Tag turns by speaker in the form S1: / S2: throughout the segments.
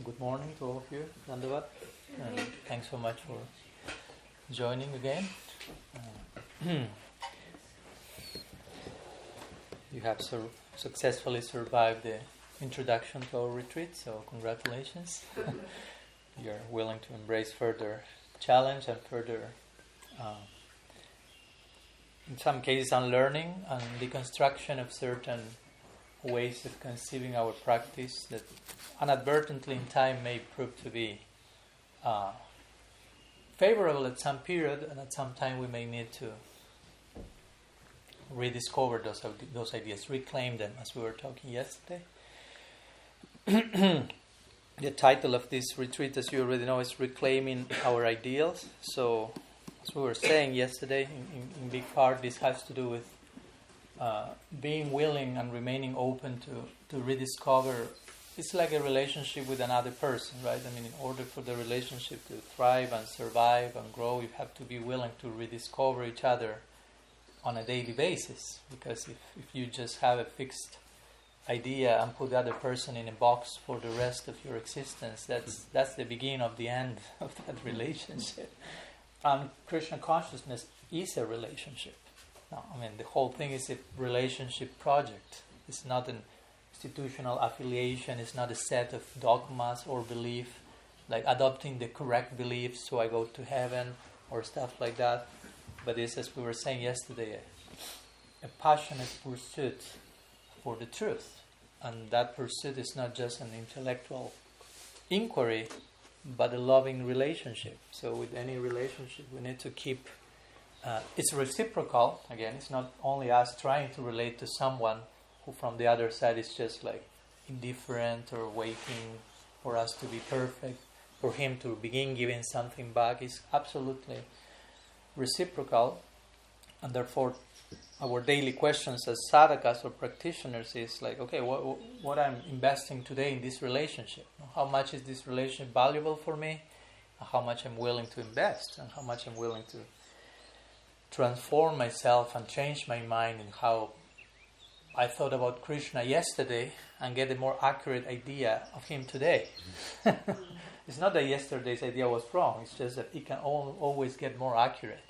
S1: Good morning to all of you, Dandavat, and thanks so much for joining again. You have successfully survived the introduction to our retreat, so congratulations. You're willing to embrace further challenge and further, in some cases, unlearning and deconstruction of certain ways of conceiving our practice that inadvertently in time may prove to be favorable at some period, and at some time we may need to rediscover those ideas, reclaim them, as we were talking yesterday. The title of this retreat, as you already know, is Reclaiming Our Ideals. So, as we were saying yesterday, in big part this has to do with being willing and remaining open to rediscover. It's like a relationship with another person, right? I mean, in order for the relationship to thrive and survive and grow, you have to be willing to rediscover each other on a daily basis. Because if you just have a fixed idea and put the other person in a box for the rest of your existence, that's the beginning of the end of that relationship. And Krishna consciousness is a relationship. No, I mean, the whole thing is a relationship project. It's not an institutional affiliation. It's not a set of dogmas or belief, like adopting the correct beliefs so I go to heaven or stuff like that. But it's, as we were saying yesterday, a passionate pursuit for the truth. And that pursuit is not just an intellectual inquiry, but a loving relationship. So with any relationship, we need to keep... it's reciprocal. Again, it's not only us trying to relate to someone who from the other side is just like indifferent or waiting for us to be perfect, for him to begin giving something back. It's absolutely reciprocal. And therefore, our daily questions as sadhakas or practitioners is like, okay, what I'm investing today in this relationship? How much is this relationship valuable for me? How much I'm willing to invest, and how much I'm willing to transform myself and change my mind in how I thought about Krishna yesterday and get a more accurate idea of him today. It's not that yesterday's idea was wrong, it's just that it can always get more accurate.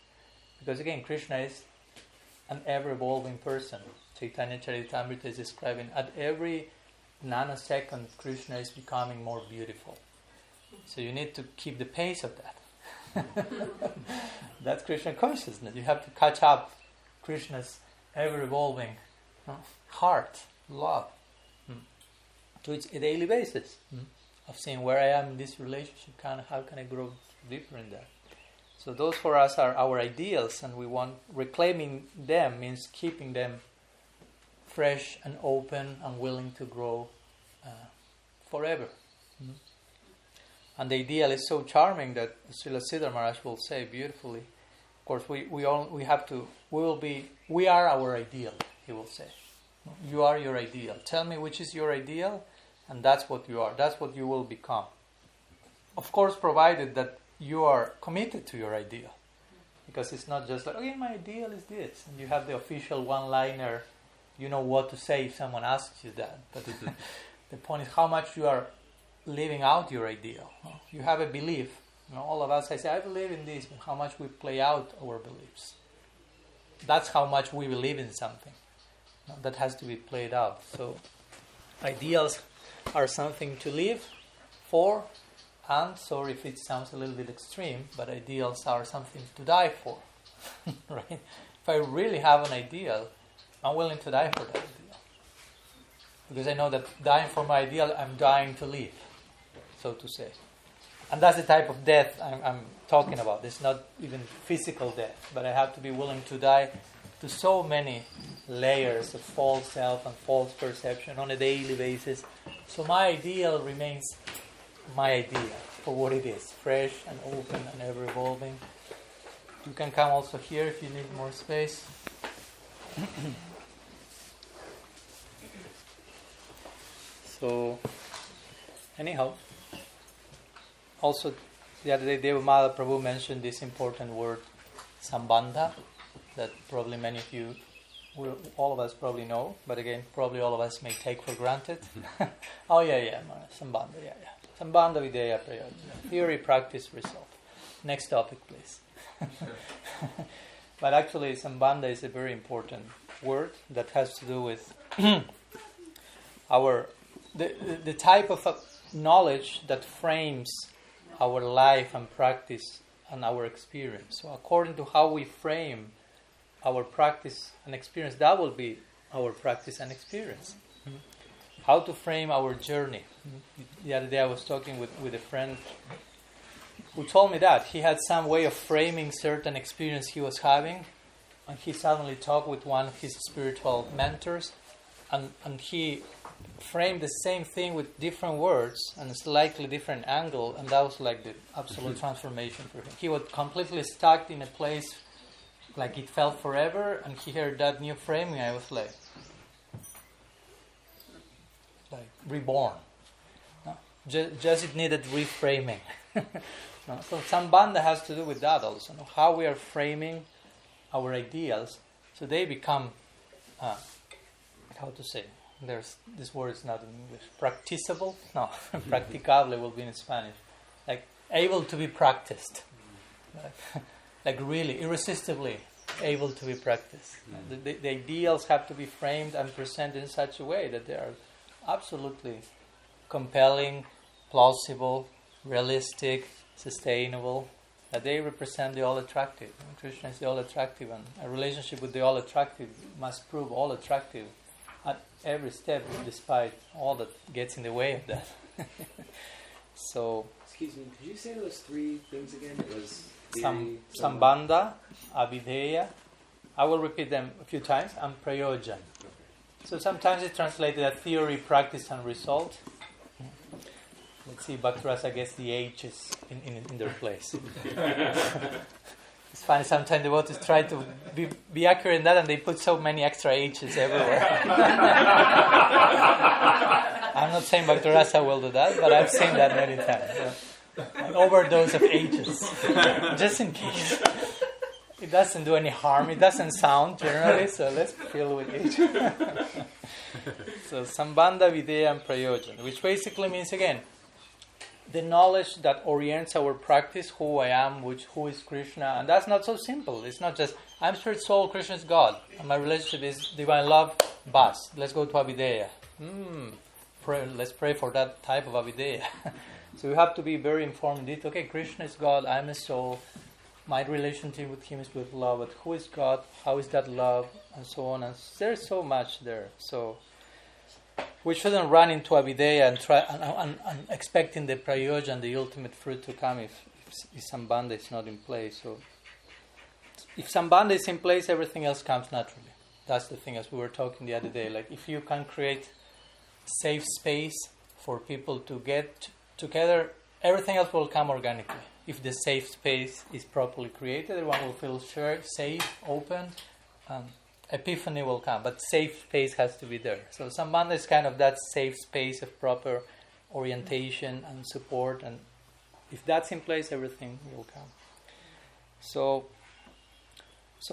S1: Because again, Krishna is an ever-evolving person. Chaitanya Charitamrita is describing at every nanosecond Krishna is becoming more beautiful. So you need to keep the pace of that. That's Krishna consciousness. You have to catch up Krishna's ever-evolving heart, love, to its a daily basis of seeing where I am in this relationship, how can I grow deeper in that. So those for us are our ideals, and we want reclaiming them means keeping them fresh and open and willing to grow forever. And the ideal is so charming that Srila Siddhar Maharaj will say beautifully. Of course, we are our ideal, he will say. You are your ideal. Tell me which is your ideal, and that's what you are. That's what you will become. Of course, provided that you are committed to your ideal. Because it's not just like, okay, my ideal is this. And you have the official one-liner, you know what to say if someone asks you that. But the point is how much you are living out your ideal. You have a belief. All of us, I say, I believe in this, but how much we play out our beliefs. That's how much we believe in something. That has to be played out. So ideals are something to live for, and sorry if it sounds a little bit extreme, but ideals are something to die for. Right? If I really have an ideal, I'm willing to die for that ideal. Because I know that dying for my ideal, I'm dying to live, so to say. And that's the type of death I'm talking about. It's not even physical death, but I have to be willing to die to so many layers of false self and false perception on a daily basis. So my ideal remains my idea for what it is, fresh and open and ever-evolving. You can come also here if you need more space. So, anyhow, also the other day Devamala Prabhu mentioned this important word, sambandha, that probably many of you all of us probably know, but again, probably all of us may take for granted. Oh yeah, Sambandha, yeah. Sambandha Videya Prayojana. Theory, practice, result. Next topic, please. But actually, Sambandha is a very important word that has to do with the type of knowledge that frames our life and practice and our experience. So according to how we frame our practice and experience, that will be our practice and experience. How to frame our journey. The other day I was talking with a friend who told me that he had some way of framing certain experience he was having, and he suddenly talked with one of his spiritual mentors, and he framed the same thing with different words and a slightly different angle, and that was like the absolute transformation for him. He was completely stuck in a place like it felt forever, and he heard that new framing. I was like reborn. No? Just it needed reframing. No? So Sambandha has to do with that also. No? How we are framing our ideals, so they become how to say? There's this word is not in English. Practicable? No, practicable will be in Spanish. Like able to be practiced. Like really, irresistibly able to be practiced. The ideals have to be framed and presented in such a way that they are absolutely compelling, plausible, realistic, sustainable, that they represent the all-attractive. And Krishna is the all-attractive, and a relationship with the all-attractive must prove all-attractive at every step, despite all that gets in the way of that. So,
S2: excuse me, could you say those three things again? It was
S1: Sambandha, Avideya. I will repeat them a few times, and Prayojan. Okay. So sometimes it's translated as theory, practice, and result. Let's see, Bhaktarasa gets the H's in their place. It's funny, sometimes the devotees try to be accurate in that, and they put so many extra H's everywhere. I'm not saying Bhaktarasa will do that, but I've seen that many times. An overdose of H's, just in case. It doesn't do any harm. It doesn't sound generally, so let's fill with H. So Sambandha, Videya, and Prayojan, which basically means, again, the knowledge that orients our practice, who I am, who is Krishna, and that's not so simple. It's not just, I'm spirit soul, Krishna is God, and my relationship is divine love, bas. Let's go to Avideya. Let's pray for that type of Avideya. So we have to be very informed. Okay, Krishna is God, I'm a soul, my relationship with Him is with love, but who is God, how is that love, and so on. And there's so much there. So we shouldn't run into Avideya and try and expecting the prayojan, the ultimate fruit, to come if Sambandha is not in place. So if Sambandha is in place, everything else comes naturally. That's the thing, as we were talking the other day. Like if you can create safe space for people to get together, everything else will come organically. If the safe space is properly created, everyone will feel sure, safe, open, and epiphany will come. But safe space has to be there. So Sambandha is kind of that safe space of proper orientation and support, and if that's in place, everything will come. So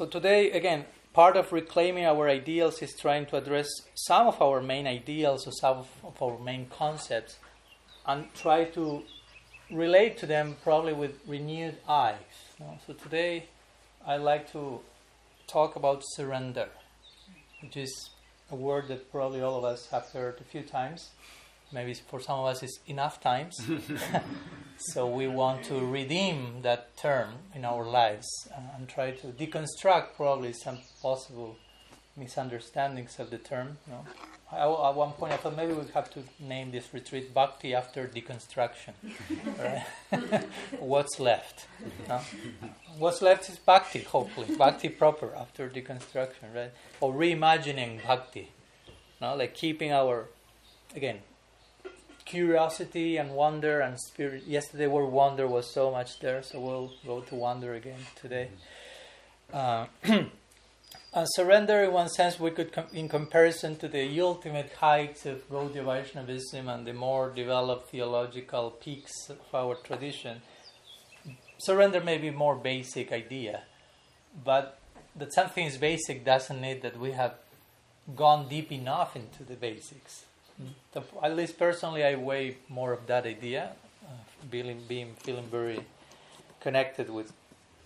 S1: today, again, part of reclaiming our ideals is trying to address some of our main ideals or some of our main concepts and try to relate to them probably with renewed eyes. So today I like to talk about surrender, which is a word that probably all of us have heard a few times. Maybe for some of us it's enough times. So we want to redeem that term in our lives and try to deconstruct probably some possible misunderstandings of the term. At one point I thought maybe we'd have to name this retreat Bhakti after deconstruction. Right? What's left? No? What's left is Bhakti, hopefully. Bhakti proper after deconstruction, right? Or reimagining Bhakti. No? Like keeping our, again, curiosity and wonder and spirit. Yesterday word wonder was so much there, so we'll go to wonder again today. Surrender, in one sense, we could, in comparison to the ultimate heights of Gaudiya Vaishnavism and the more developed theological peaks of our tradition, surrender may be a more basic idea, but that something is basic doesn't mean that we have gone deep enough into the basics. At least personally, I weigh more of that idea, feeling very connected with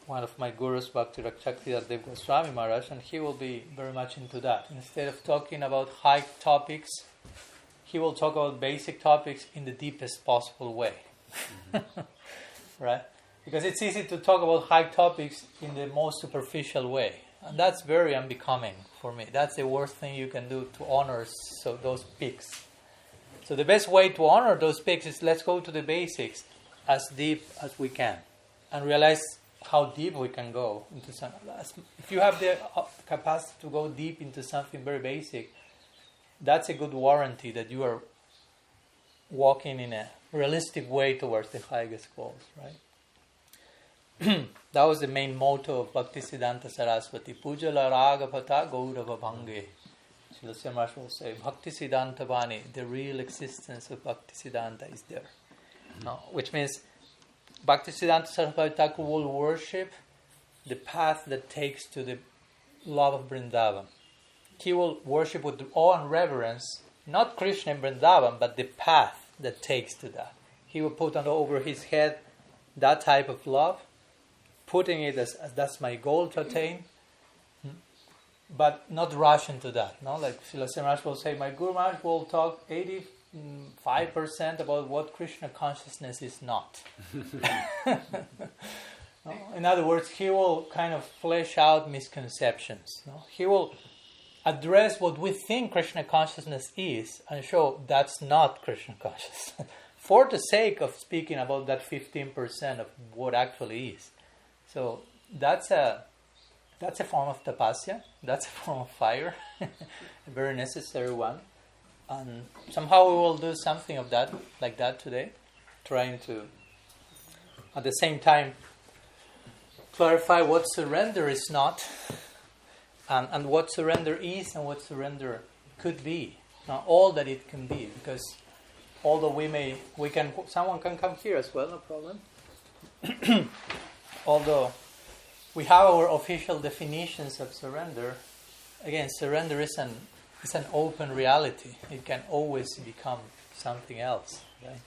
S1: one of my gurus, Bhakti Rakshakti Swami Maharaj, and he will be very much into that. Instead of talking about high topics, he will talk about basic topics in the deepest possible way. Right? Because it's easy to talk about high topics in the most superficial way. And that's very unbecoming for me. That's the worst thing you can do to honor those peaks. So the best way to honor those peaks is let's go to the basics as deep as we can and realize how deep we can go into something. If you have the capacity to go deep into something very basic, that's a good warranty that you are walking in a realistic way towards the highest goals, right? That was the main motto of Bhaktisiddhanta Saraswati. Puja la raga pata gaurava bhange. Srila Maharaj will say, Bhaktisiddhanta Vani, the real existence of Bhaktisiddhanta is there. No, which means Bhaktisiddhanta Saraswati Thakur will worship the path that takes to the love of Vrindavan. He will worship with awe and reverence, not Krishna in Vrindavan, but the path that takes to that. He will put over his head that type of love, putting it as that's my goal to attain, but not rush into that. No, like Srila Maharaj will say, my Guru Maharaj will talk 85% about what Krishna consciousness is not. No? In other words, he will kind of flesh out misconceptions. No? He will address what we think Krishna consciousness is and show that's not Krishna consciousness for the sake of speaking about that 15% of what actually is. So that's a form of tapasya, that's a form of fire, a very necessary one. And somehow we will do something of that, like that today, trying to, at the same time, clarify what surrender is not, and what surrender is, and what surrender could be. Now, all that it can be, because although someone can come here as well, no problem. Although we have our official definitions of surrender, again, surrender is an open reality. It can always become something else, right?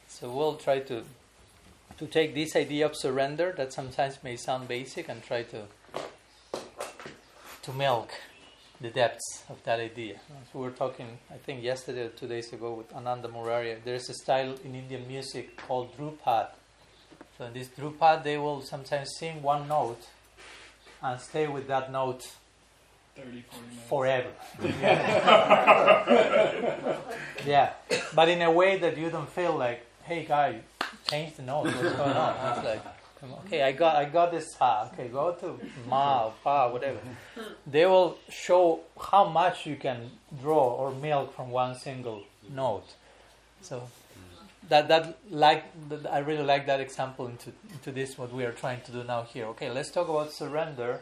S1: So we'll try to take this idea of surrender that sometimes may sound basic and try to milk the depths of that idea. So we were talking, I think yesterday or 2 days ago with Ananda Murari. There's a style in Indian music called Drupad. So in this Drupad, they will sometimes sing one note and stay with that note
S3: 30, 40 minutes.
S1: Forever. Yeah. But in a way that you don't feel like, hey guy, change the note, what's going on? It's like, okay, I got this ha, okay, go to ma, pa, whatever. They will show how much you can draw or milk from one single note. So I really like that example into this, what we are trying to do now here. Okay, let's talk about surrender.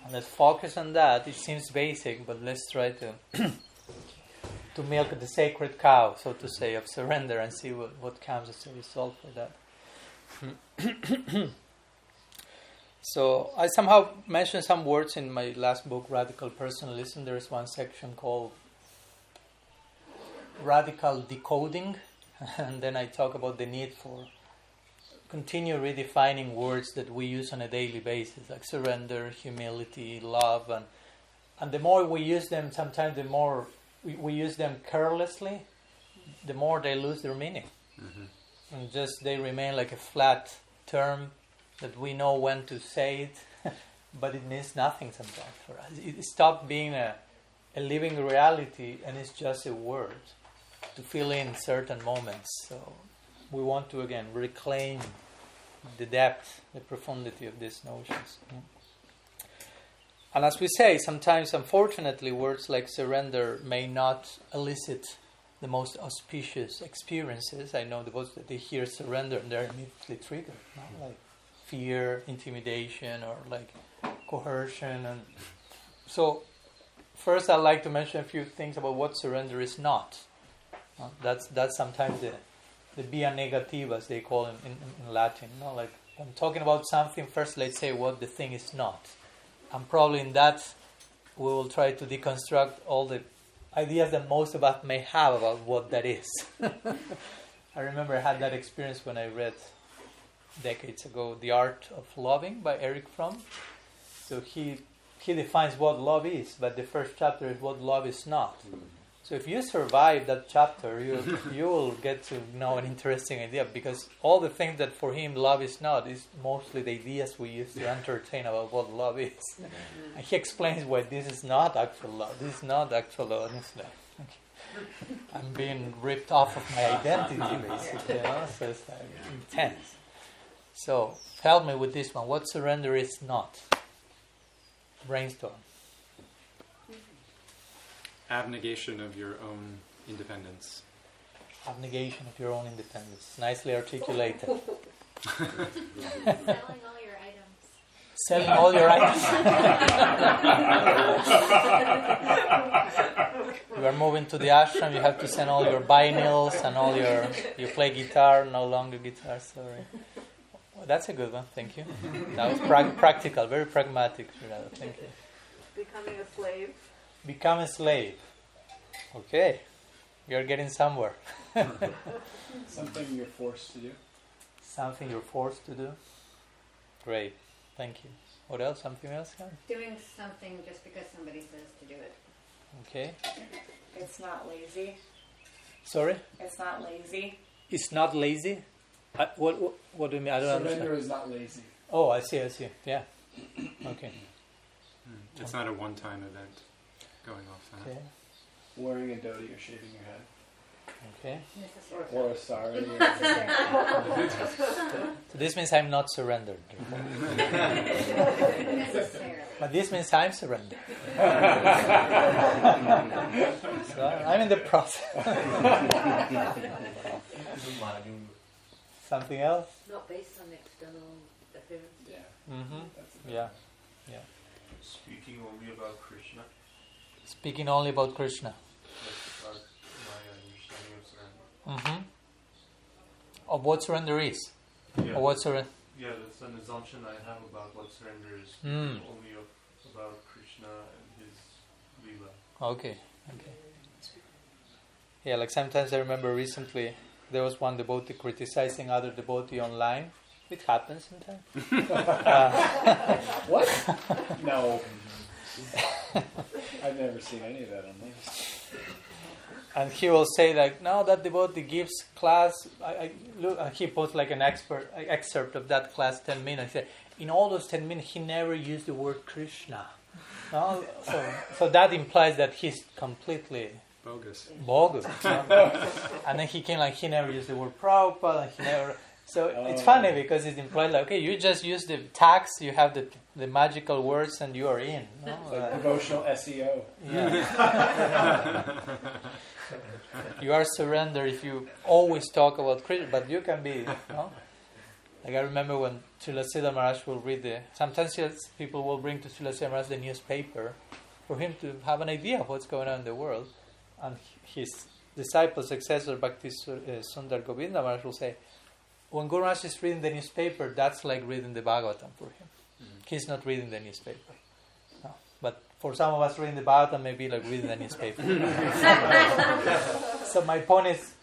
S1: And let's focus on that. It seems basic, but let's try to milk the sacred cow, so to say, of surrender and see what comes as a result for that. So I somehow mentioned some words in my last book, Radical Personalism. There is one section called Radical Decoding, and then I talk about the need for continue redefining words that we use on a daily basis, like surrender, humility, love, and the more we use them, sometimes the more we use them carelessly, the more they lose their meaning. Mm-hmm. And just they remain like a flat term that we know when to say it, but it means nothing sometimes for us. It stopped being a living reality, and it's just a word to fill in certain moments. So we want to, again, reclaim the depth, the profundity of these notions. And as we say, sometimes, unfortunately, words like surrender may not elicit the most auspicious experiences. I know those that they hear surrender and they're immediately triggered, like fear, intimidation, or like coercion. And so, first I'd like to mention a few things about what surrender is not. That's sometimes the via negativa, as they call it in Latin. Like, I'm talking about something, first let's say what the thing is not. And probably in that, we will try to deconstruct all the ideas that most of us may have about what that is. I remember I had that experience when I read decades ago The Art of Loving by Erich Fromm. So he defines what love is, but the first chapter is what love is not. So if you survive that chapter, you will get to know an interesting idea, because all the things that for him love is not is mostly the ideas we use to entertain about what love is. And he explains why this is not actual love. This is not actual love. And it's like, okay, I'm being ripped off of my identity, basically. You know? So it's like intense. So help me with this one. What surrender is not? Brainstorm.
S4: Abnegation of your own independence.
S1: Abnegation of your own independence. Nicely articulated.
S5: Selling all your items.
S1: Selling all your items. You are moving to the ashram, you have to send all your vinyls and all your... You play guitar, no longer guitar, sorry. Well, that's a good one, thank you. That was practical, very pragmatic. Thank you.
S6: Becoming a slave.
S1: Become a slave. Okay. You're getting somewhere.
S3: Something you're forced to do.
S1: Something you're forced to do. Great. Thank you. What else? Something else?
S5: Doing something just because somebody says to do it.
S1: Okay.
S6: It's not lazy.
S1: Sorry?
S6: It's not lazy.
S1: It's not lazy? What do you mean? I don't
S3: Surrender
S1: understand.
S3: is not lazy.
S1: Oh, I see. Yeah. Okay.
S4: It's not a one-time event going off that.
S1: Okay.
S3: Wearing a dhoti or shaving your head.
S1: Okay.
S3: Or a sari.
S1: So this means I'm not surrendered.
S5: Necessarily.
S1: But this means I'm surrendered. So I'm in the process. Something else?
S7: Not based on external appearance.
S3: Yeah.
S1: Mm-hmm. Yeah.
S8: Speaking only about Krishna.
S1: Speaking only about Krishna.
S8: That's my understanding of surrender.
S1: Mm-hmm. Of what surrender is?
S8: Yeah,
S1: Or what surrender?
S8: yeah, that's an assumption I have about what surrender is.
S1: Mm.
S8: Only about Krishna and his Leela.
S1: Okay. Yeah, like sometimes I remember recently there was one devotee criticizing other devotee online. It happens sometimes.
S3: What? No. I've never seen any of that on this.
S1: And he will say like, no, that devotee gives class. I look. He puts like an excerpt of that class, 10 minutes. He said, in all those 10 minutes, he never used the word Krishna. No? So that implies that he's completely
S4: Bogus.
S1: And then he came like, he never used the word Prabhupada. And he never. So it's funny because it implies like, okay, you just use the tags, you have the magical words, and you are in. No?
S3: It's like devotional SEO.
S1: Yeah. You are surrendered if you always talk about Krishna, but you can be, no? Like I remember when Srila Siddha Maharaj will read sometimes people will bring to Srila Siddha Maharaj the newspaper for him to have an idea of what's going on in the world. And his disciple, successor, Bhakti Sundar Govinda Maharaj will say, when Guru Maharaj is reading the newspaper, that's like reading the Bhagavatam for him. He's not reading the newspaper. No. But for some of us, reading the Bhagavatam may be like reading the newspaper. So my point is,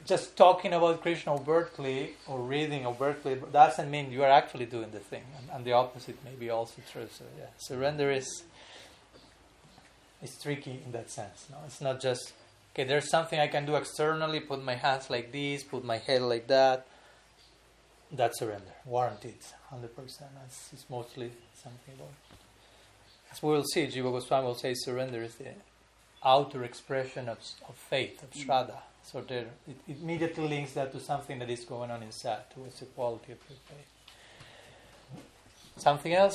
S1: just talking about Krishna overtly or reading overtly doesn't mean you are actually doing the thing. And the opposite may be also true. So yeah, surrender is tricky in that sense. No, it's not just, okay, there's something I can do externally, put my hands like this, put my head like that. That's surrender, warranted, 100%. It's mostly something about. As we will see, Jiva Goswami will say surrender is the outer expression of faith, of shraddha. So it immediately links that to something that is going on inside, towards the quality of your faith. Something else?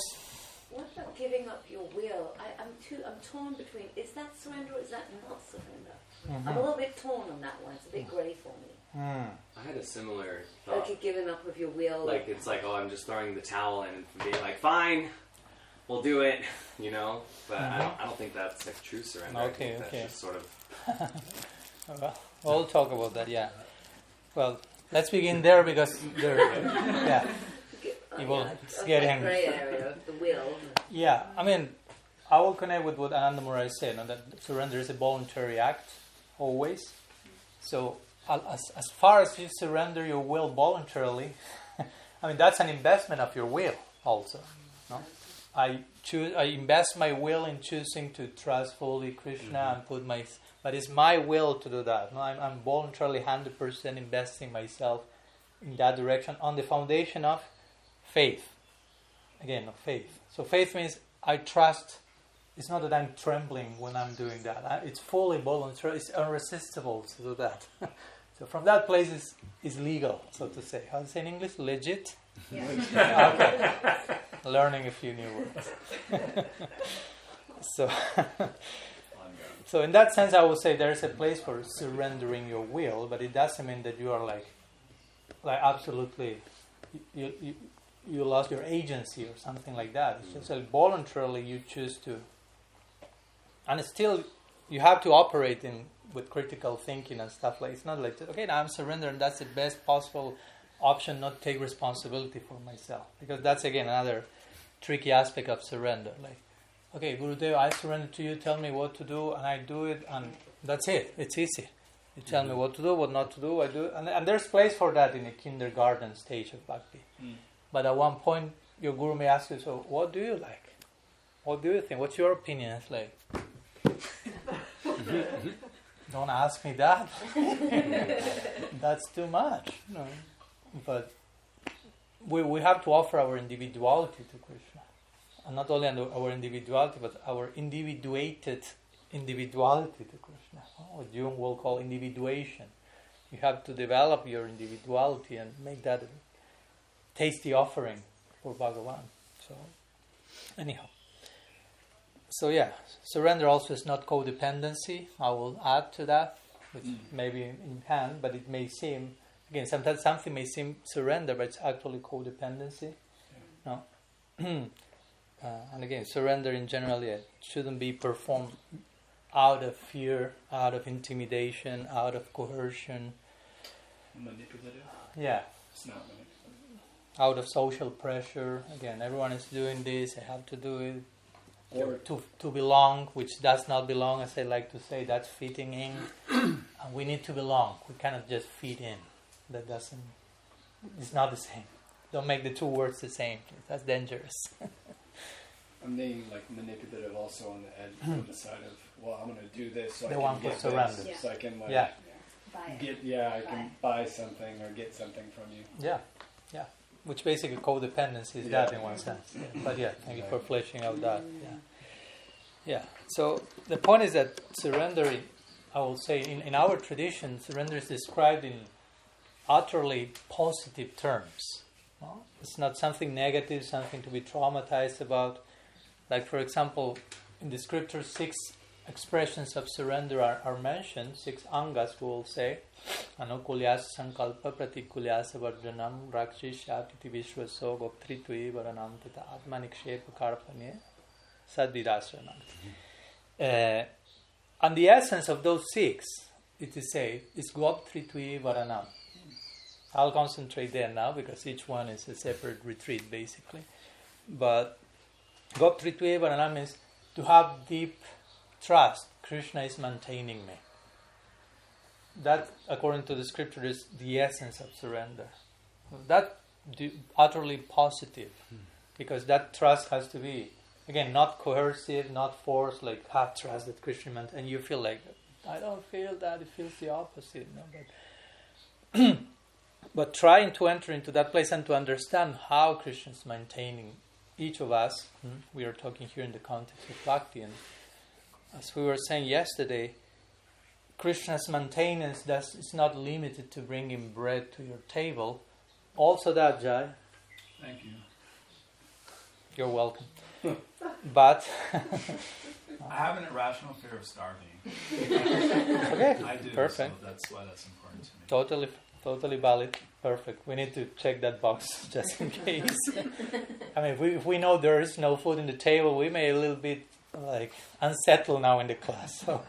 S7: What about giving up your will? I'm torn between, is that surrender or is that not surrender?
S1: Mm-hmm.
S7: I'm a little bit torn on that one. It's a bit grey for me.
S2: I had a similar thought.
S7: Like you're giving up of your will.
S2: Like it's like, oh, I'm just throwing the towel in and being like, fine, we'll do it, you know. But I don't think that's like true surrender.
S1: Okay,
S2: I think that's just sort of.
S1: Well, we'll talk about that. Yeah. Well, let's begin there because there. Yeah. it's getting...
S7: grey area of the will.
S1: Yeah, I mean, I will connect with what Ananda Murray said, that surrender is a voluntary act, always. So, as far as you surrender your will voluntarily, I mean, that's an investment of your will also. No? I invest my will in choosing to trust fully Krishna and put my... But it's my will to do that. No? I'm voluntarily 100% investing myself in that direction on the foundation of faith. Again, of faith. So faith means I trust. It's not that I'm trembling when I'm doing that. It's fully voluntary. It's irresistible to do that. So from that place is legal, so to say. How to say in English? Legit?
S5: Yeah.
S1: Okay. Learning a few new words. So in that sense, I would say there's a place for surrendering your will, but it doesn't mean that you are like absolutely, you lost your agency or something like that. It's just like voluntarily you choose to, and still you have to operate with critical thinking and stuff like. It's not like, okay, now I'm surrendering. That's the best possible option. Not take responsibility for myself, because that's again another tricky aspect of surrender. Like, okay, Gurudev, I surrender to you. Tell me what to do, and I do it, and that's it. It's easy. You tell me what to do, what not to do. I do, and there's place for that in the kindergarten stage of bhakti. But at one point, your guru may ask you, "So, what do you like? What do you think? What's your opinion?" It's like, don't ask me that. That's too much. No. But we have to offer our individuality to Krishna. And not only our individuality, but our individuated individuality to Krishna. What Jung will call individuation. You have to develop your individuality and make that a tasty offering for Bhagavan. So, anyhow. So yeah, surrender also is not codependency. I will add to that, which may be in hand, but it may seem, again, sometimes something may seem surrender, but it's actually codependency. No. And again, surrender in general shouldn't be performed out of fear, out of intimidation, out of coercion.
S3: Manipulative?
S1: Yeah.
S3: It's not manipulative.
S1: Out of social pressure. Again, everyone is doing this, I have to do it. Or to belong, which does not belong, as I like to say, that's fitting in. And we need to belong. We cannot just fit in. It's not the same. Don't make the two words the same. That's dangerous.
S3: I'm being like manipulative also on the edge, on the side of, well, I'm going to do this so
S1: They
S3: I
S1: want
S3: can
S1: to
S3: get
S1: surrender.
S3: this, so I can like
S5: Buy it.
S3: I can buy something or get something from you.
S1: Yeah. Which basically codependency is that in one sense. Yeah. But thank you for fleshing out that. Yeah. So the point is that surrender, I will say, in our tradition, surrender is described in utterly positive terms. No? It's not something negative, something to be traumatized about. Like, for example, in the scriptures, 6 expressions of surrender are mentioned, 6 angas, we will say. Anukulyasa sankalpa pratikulyasa vardhanam rakshishyatiti vishvaso goptritvi varanam tata atmanikshepa karpane sadvidasranam. And the essence of those 6, it is said, is goptritvi varanam. I'll concentrate there now because each one is a separate retreat basically. But goptritvi varanam means to have deep trust. Krishna is maintaining me. That, according to the scripture, is the essence of surrender. That utterly positive, because that trust has to be, again, not coercive, not forced, like have trust that Krishna maintains, and you feel like, I don't feel that, it feels the opposite. No? But trying to enter into that place and to understand how Krishna is maintaining each of us, we are talking here in the context of bhakti, and as we were saying yesterday, Krishna's maintenance is not limited to bringing bread to your table. Also that, Jai.
S3: Thank you.
S1: You're welcome. But
S9: I have an irrational fear of starving.
S1: okay,
S9: I do,
S1: perfect.
S9: so that's why that's important to me.
S1: Totally valid. Perfect. We need to check that box just in case. I mean, if we know there is no food in the table, we may a little bit unsettled now in the class. So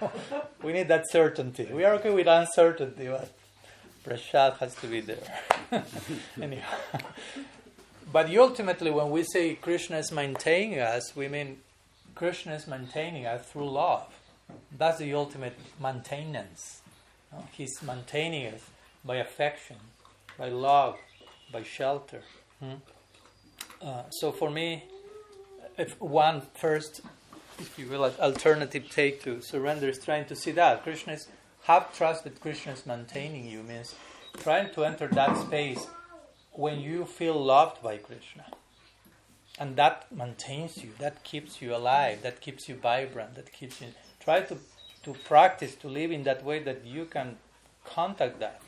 S1: we need that certainty. We are okay with uncertainty, but prasad has to be there. Anyhow. But ultimately, when we say Krishna is maintaining us, we mean Krishna is maintaining us through love. That's the ultimate maintenance. He's maintaining us by affection, by love, by shelter. So for me, if one first, if you will, alternative take to surrender is trying to see that have trust that Krishna is maintaining you, means trying to enter that space when you feel loved by Krishna. And that maintains you, that keeps you alive, that keeps you vibrant, that keeps you... Try to practice, to live in that way that you can contact that.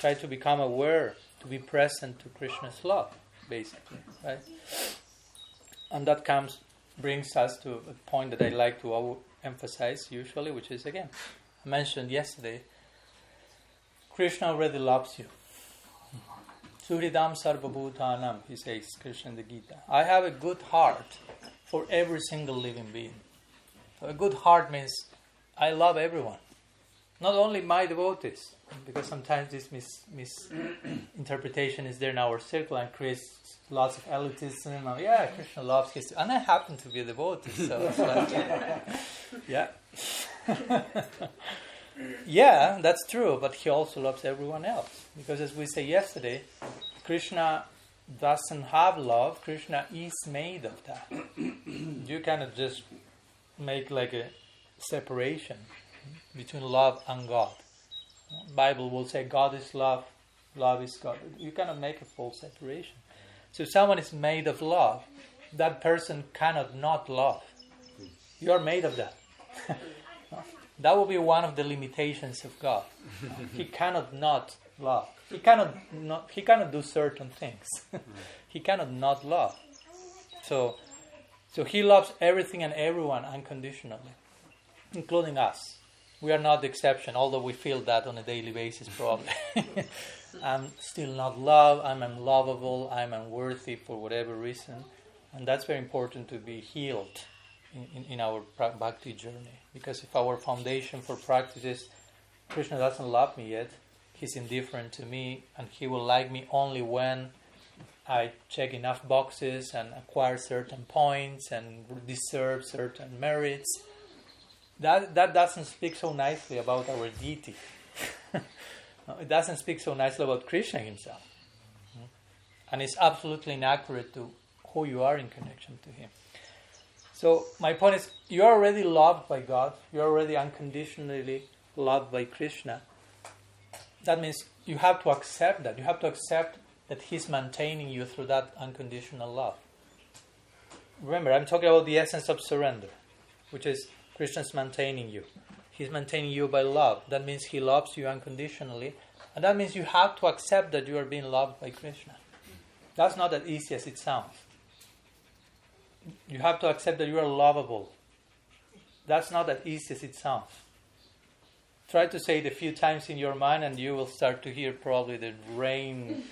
S1: Try to become aware, to be present to Krishna's love, basically, right? And that brings us to a point that I like to emphasize usually, which is, again, I mentioned yesterday, Krishna already loves you. Suhridam sarvabhutanam, he says, Krishna in the Gita. I have a good heart for every single living being. So a good heart means I love everyone. Not only my devotees, because sometimes this misinterpretation is there in our circle and creates lots of elitism. Yeah, Krishna loves his... And I happen to be a devotee, so it's like... Yeah. Yeah, that's true, but he also loves everyone else. Because as we said yesterday, Krishna doesn't have love. Krishna is made of that. You cannot just make like a separation between love and God. Bible will say God is love, love is God. You cannot make a full separation. So if someone is made of love, that person cannot not love. You are made of that. That will be one of the limitations of God. He cannot not love. He cannot do certain things. He cannot not love. So he loves everything and everyone unconditionally, including us. We are not the exception, although we feel that on a daily basis probably. I'm still not loved, I'm unlovable, I'm unworthy for whatever reason. And that's very important to be healed in our bhakti journey. Because if our foundation for practice is Krishna doesn't love me yet, he's indifferent to me, and he will like me only when I check enough boxes and acquire certain points and deserve certain merits, that doesn't speak so nicely about our deity. It doesn't speak so nicely about Krishna himself. And it's absolutely inaccurate to who you are in connection to him. So my point is, you're already loved by God. You're already unconditionally loved by Krishna. That means you have to accept that. You have to accept that he's maintaining you through that unconditional love. Remember, I'm talking about the essence of surrender, which is Krishna's maintaining you. He's maintaining you by love. That means he loves you unconditionally. And that means you have to accept that you are being loved by Krishna. That's not as easy as it sounds. You have to accept that you are lovable. That's not as easy as it sounds. Try to say it a few times in your mind and you will start to hear probably the rain.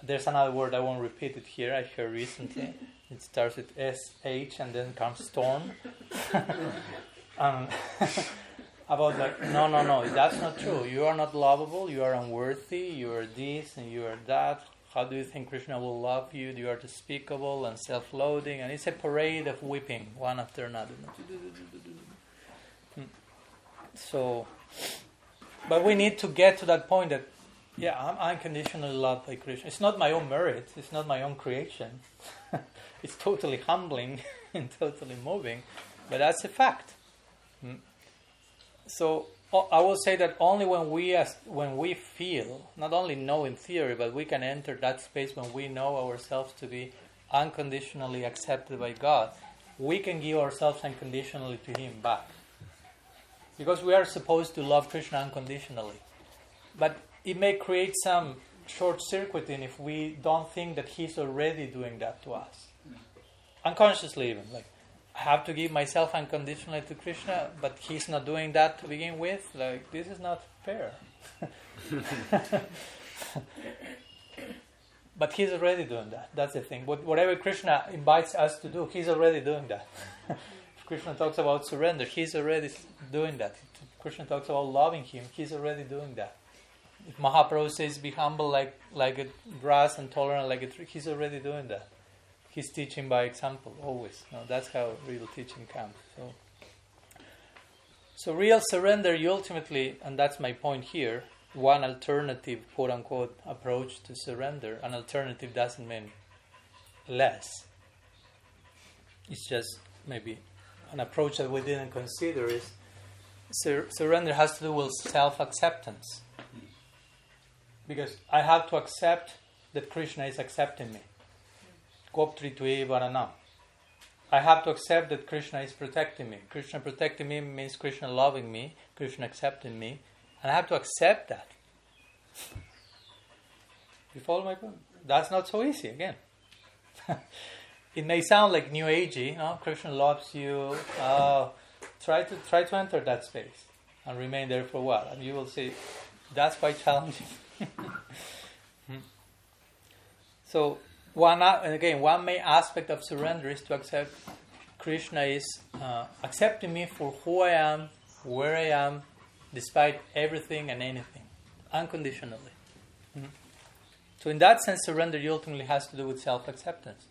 S1: There's another word, I won't repeat it here, I heard recently. It starts with SH and then comes storm. About like, no, that's not true. You are not lovable, you are unworthy, you are this and you are that. How do you think Krishna will love you? You are despicable and self-loathing. And it's a parade of weeping, one after another. So, but we need to get to that point that, yeah, I'm unconditionally loved by Krishna. It's not my own merit. It's not my own creation. It's totally humbling and totally moving. But that's a fact. So I will say that only when we feel, not only know in theory, but we can enter that space when we know ourselves to be unconditionally accepted by God, we can give ourselves unconditionally to him back. Because we are supposed to love Krishna unconditionally. But it may create some short-circuiting if we don't think that he's already doing that to us. Unconsciously even. Like, I have to give myself unconditionally to Krishna, but he's not doing that to begin with. Like, this is not fair. But he's already doing that. That's the thing. Whatever Krishna invites us to do, he's already doing that. If Krishna talks about surrender, he's already doing that. If Krishna talks about loving him, he's already doing that. If Mahaprabhu says be humble like a grass and tolerant like a tree, he's already doing that. He's teaching by example, always. That's how real teaching comes. So real surrender, you ultimately, and that's my point here, one alternative, quote-unquote, approach to surrender. An alternative doesn't mean less. It's just maybe an approach that we didn't consider is surrender has to do with self-acceptance. Because I have to accept that Krishna is accepting me. Goptri tui varanam. I have to accept that Krishna is protecting me. Krishna protecting me means Krishna loving me, Krishna accepting me. And I have to accept that. You follow my point? That's not so easy, again. It may sound like New Agey, Krishna loves you. Try to enter that space and remain there for a while. And you will see that's quite challenging. So, one main aspect of surrender is to accept Krishna is accepting me for who I am, where I am, despite everything and anything, unconditionally. So in that sense, surrender ultimately has to do with self-acceptance.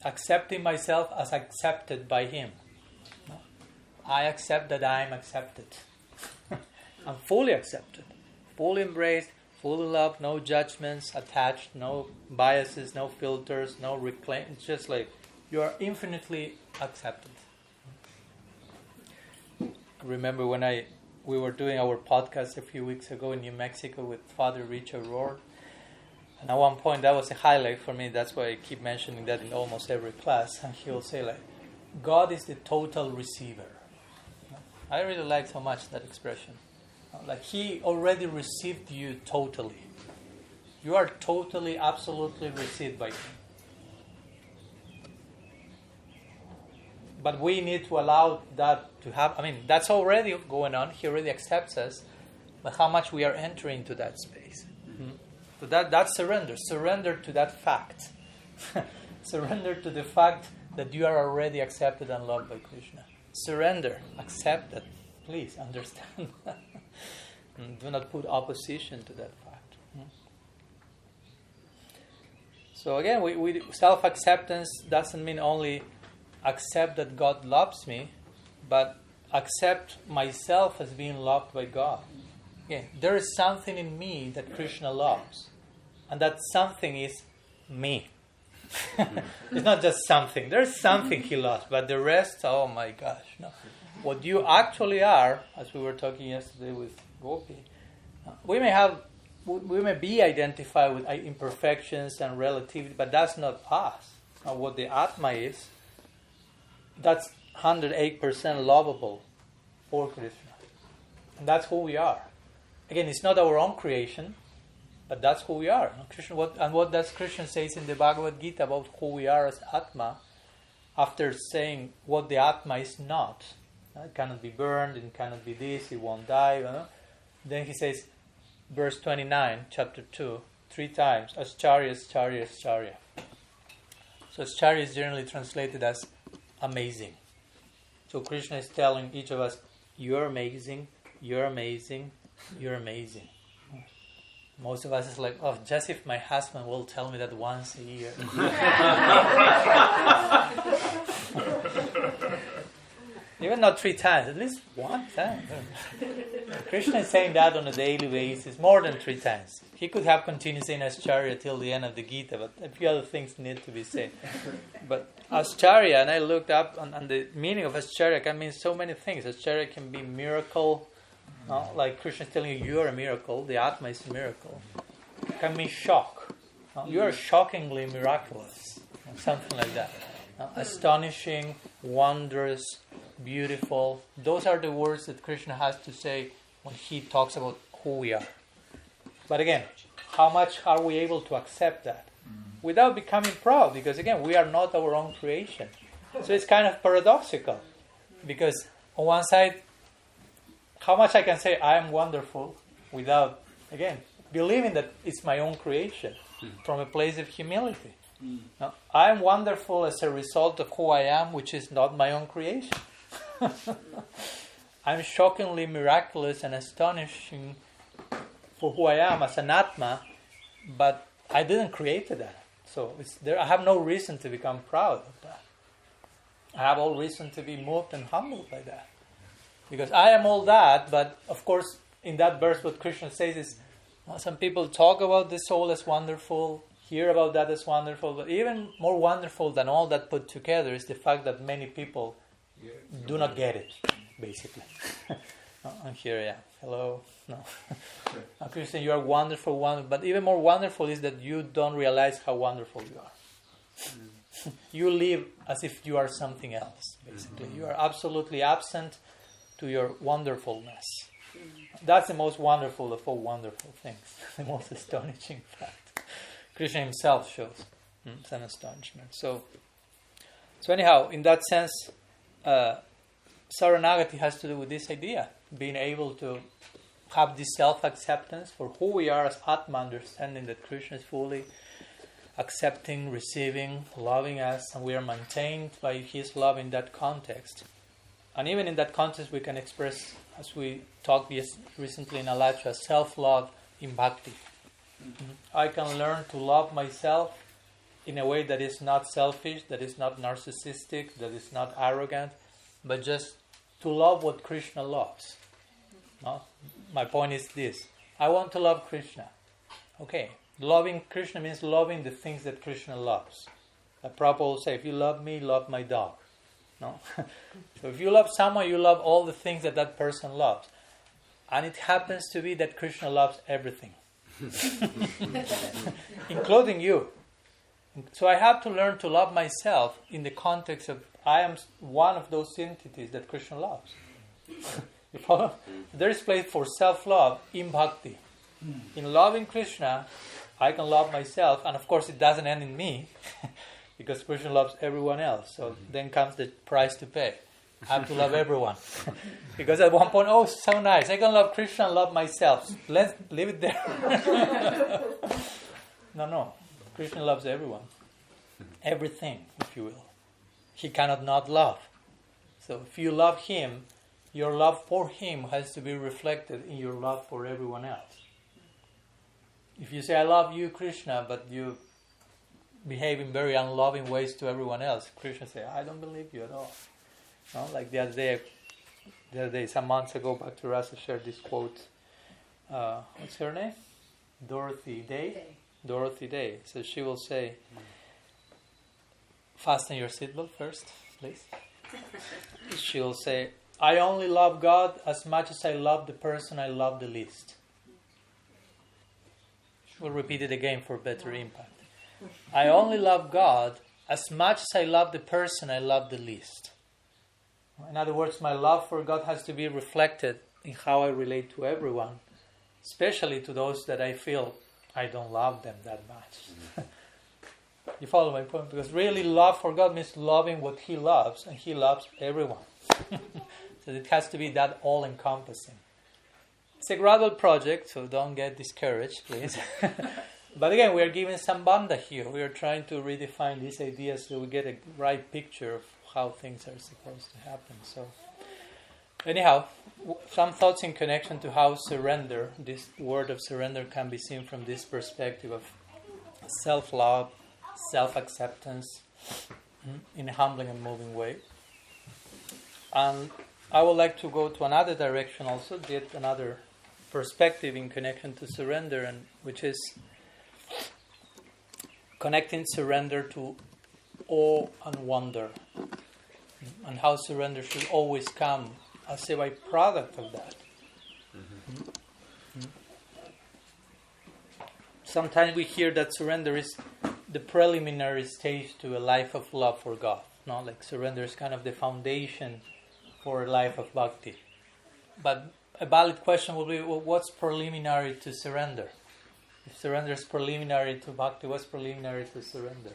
S1: Accepting myself as accepted by Him. I accept that I am accepted. I'm fully accepted, fully embraced, fully loved, no judgments attached, no biases, no filters, no reclaim. It's just like you are infinitely accepted. Remember when we were doing our podcast a few weeks ago in New Mexico with Father Richard Rohr, and at one point that was a highlight for me. That's why I keep mentioning that in almost every class. And he will say God is the total receiver. I really like so much that expression. He already received you totally. You are totally, absolutely received by Him. But we need to allow that to happen. That's already going on. He already accepts us. But how much we are entering into that space. So that's surrender. Surrender to that fact. Surrender to the fact that you are already accepted and loved by Krishna. Surrender. Accept that. Please understand that. Do not put opposition to that fact. So again, we self-acceptance doesn't mean only accept that God loves me, but accept myself as being loved by God. Again, there is something in me that Krishna loves, and that something is me. It's not just something. There's something He loves, but the rest, oh my gosh, no. What you actually are, as we were talking yesterday with Gopi, we may be identified with imperfections and relativity, but that's not us. What the Atma is, that's 108% lovable for Krishna. And that's who we are. Again, it's not our own creation, but that's who we are. Krishna, what does Krishna says in the Bhagavad Gita about who we are as Atma, after saying what the Atma is not? It cannot be burned, it cannot be this, it won't die. Then he says, verse 29, chapter 2, 3 times, Ascharya, Ascharya, Ascharya. So Ascharya is generally translated as amazing. So Krishna is telling each of us, you're amazing, you're amazing, you're amazing. Most of us is like, just if my husband will tell me that once a year. Even not 3 times, at least 1 time. Krishna is saying that on a daily basis, more than 3 times. He could have continued saying Ascharya till the end of the Gita, but a few other things need to be said. But Ascharya, and I looked up on the meaning of Ascharya, can mean so many things. Ascharya can be miracle, like Krishna is telling you, you're a miracle, the Atma is a miracle. It can mean shock. You are shockingly miraculous, something like that. Astonishing, wondrous, beautiful. Those are the words that Krishna has to say when He talks about who we are. But again, how much are we able to accept that? Without becoming proud, because again, we are not our own creation. So it's kind of paradoxical. Because on one side, how much I can say I am wonderful without, again, believing that it's my own creation from a place of humility. Now, I am wonderful as a result of who I am, which is not my own creation. I'm shockingly miraculous and astonishing for who I am as an Atma, but I didn't create that. So I have no reason to become proud of that. I have all reason to be moved and humbled by that. Because I am all that, but of course, in that verse, what Krishna says is, some people talk about the soul as wonderful, hear about that as wonderful, but even more wonderful than all that put together is the fact that many people do not get it, basically. I'm here, yeah. Hello. No. Krishna, you are wonderful, but even more wonderful is that you don't realize how wonderful you are. You live as if you are something else, basically. You are absolutely absent to your wonderfulness. That's the most wonderful of all wonderful things. The most astonishing fact. Krishna himself shows some astonishment. So anyhow, in that sense, Saranagati has to do with this idea, being able to have this self-acceptance for who we are as Atma, understanding that Krishna is fully accepting, receiving, loving us, and we are maintained by His love in that context. And even in that context, we can express, as we talked recently in Alachua, self-love in bhakti. I can learn to love myself in a way that is not selfish, that is not narcissistic, that is not arrogant, but just to love what Krishna loves. No? My point is this. I want to love Krishna. Okay. Loving Krishna means loving the things that Krishna loves. The Prabhupada will say, if you love me, love my dog. No? So if you love someone, you love all the things that that person loves. And it happens to be that Krishna loves everything. Including you. So I have to learn to love myself in the context of I am one of those entities that Krishna loves. You follow? There is place for self-love in bhakti. In loving Krishna, I can love myself, and of course it doesn't end in me, because Krishna loves everyone else. So then comes the price to pay. I have to love everyone. Because at one point, oh, so nice, I can love Krishna and love myself. Let's leave it there. No. Krishna loves everyone. Everything, if you will. He cannot not love. So if you love Him, your love for Him has to be reflected in your love for everyone else. If you say, I love you, Krishna, but you behave in very unloving ways to everyone else, Krishna says, I don't believe you at all. No? Like the other day, some months ago, Bhakti Rasa shared this quote. What's her name? Dorothy Day. Dorothy Day. So she will say, fasten your seatbelt first, please. She will say, I only love God as much as I love the person I love the least. We'll repeat it again for better impact. I only love God as much as I love the person I love the least. In other words, my love for God has to be reflected in how I relate to everyone, especially to those that I feel I don't love them that much. You follow my point? Because really love for God means loving what He loves, and He loves everyone. So it has to be that all-encompassing. It's a gradual project, so don't get discouraged, please. But again, we are giving some banda here. We are trying to redefine these ideas so we get a right picture of how things are supposed to happen. So, anyhow, some thoughts in connection to how surrender, this word of surrender, can be seen from this perspective of self-love, self-acceptance in a humbling and moving way. And I would like to go to another direction also, yet another perspective in connection to surrender, and which is connecting surrender to awe and wonder, and how surrender should always come as a byproduct of that. Sometimes we hear that surrender is the preliminary stage to a life of love for God. No, like surrender is kind of the foundation for a life of bhakti. But a valid question will be, well, what's preliminary to surrender? If surrender is preliminary to bhakti, what's preliminary to surrender?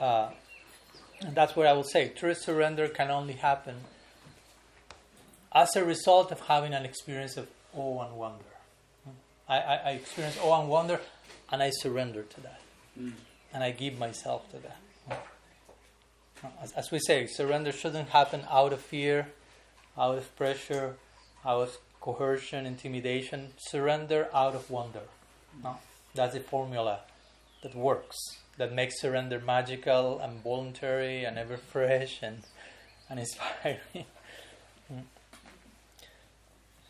S1: And that's what I will say. True surrender can only happen as a result of having an experience of awe and wonder. I experience awe and wonder, and I surrender to that. And I give myself to that. As we say, surrender shouldn't happen out of fear, out of pressure, out of coercion, intimidation. Surrender out of wonder. No? That's the formula that works, that makes surrender magical and voluntary and ever fresh and inspiring.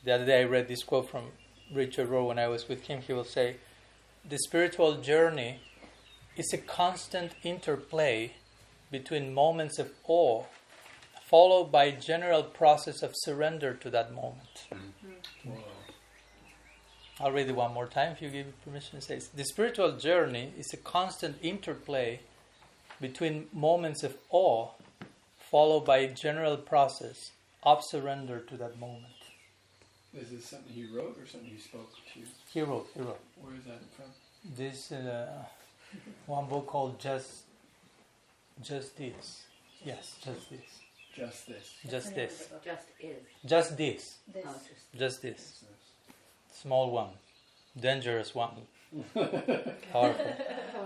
S1: The other day I read this quote from Richard Rohr when I was with him. He will say, the spiritual journey is a constant interplay between moments of awe followed by a general process of surrender to that moment.
S3: Whoa.
S1: I'll read it one more time if you give me permission. It says, the spiritual journey is a constant interplay between moments of awe followed by a general process of surrender to that moment.
S3: Is this something he wrote or something he spoke to?
S1: He wrote.
S3: Where is that from?
S1: This one book called Just This. Yes, Just This.
S3: Just this.
S1: Just this.
S7: Just is.
S1: Just this.
S5: This.
S7: Oh,
S1: Just this.
S3: Just this.
S1: Small one. Dangerous one. Powerful.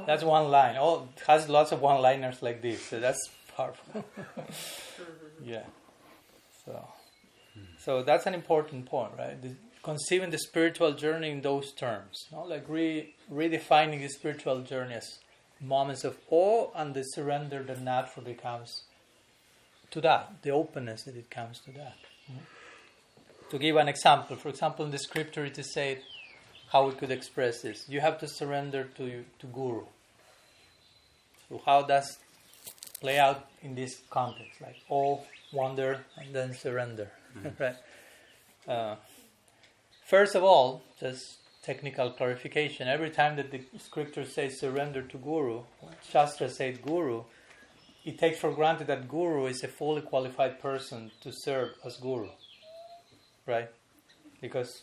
S1: That's one line. Oh, it has lots of one-liners like this, so that's powerful. Yeah. So that's an important point, right? Conceiving the spiritual journey in those terms, no? Like redefining the spiritual journey as moments of awe and the surrender that naturally comes to that, the openness that it comes to that. To give an example, for example, in the scripture it is said how we could express this. You have to surrender to Guru. So how does play out in this context? Like awe, wonder, and then surrender. Right? First of all, just technical clarification. Every time that the scripture says surrender to Guru, Shastra says Guru, it takes for granted that Guru is a fully qualified person to serve as Guru. Right? Because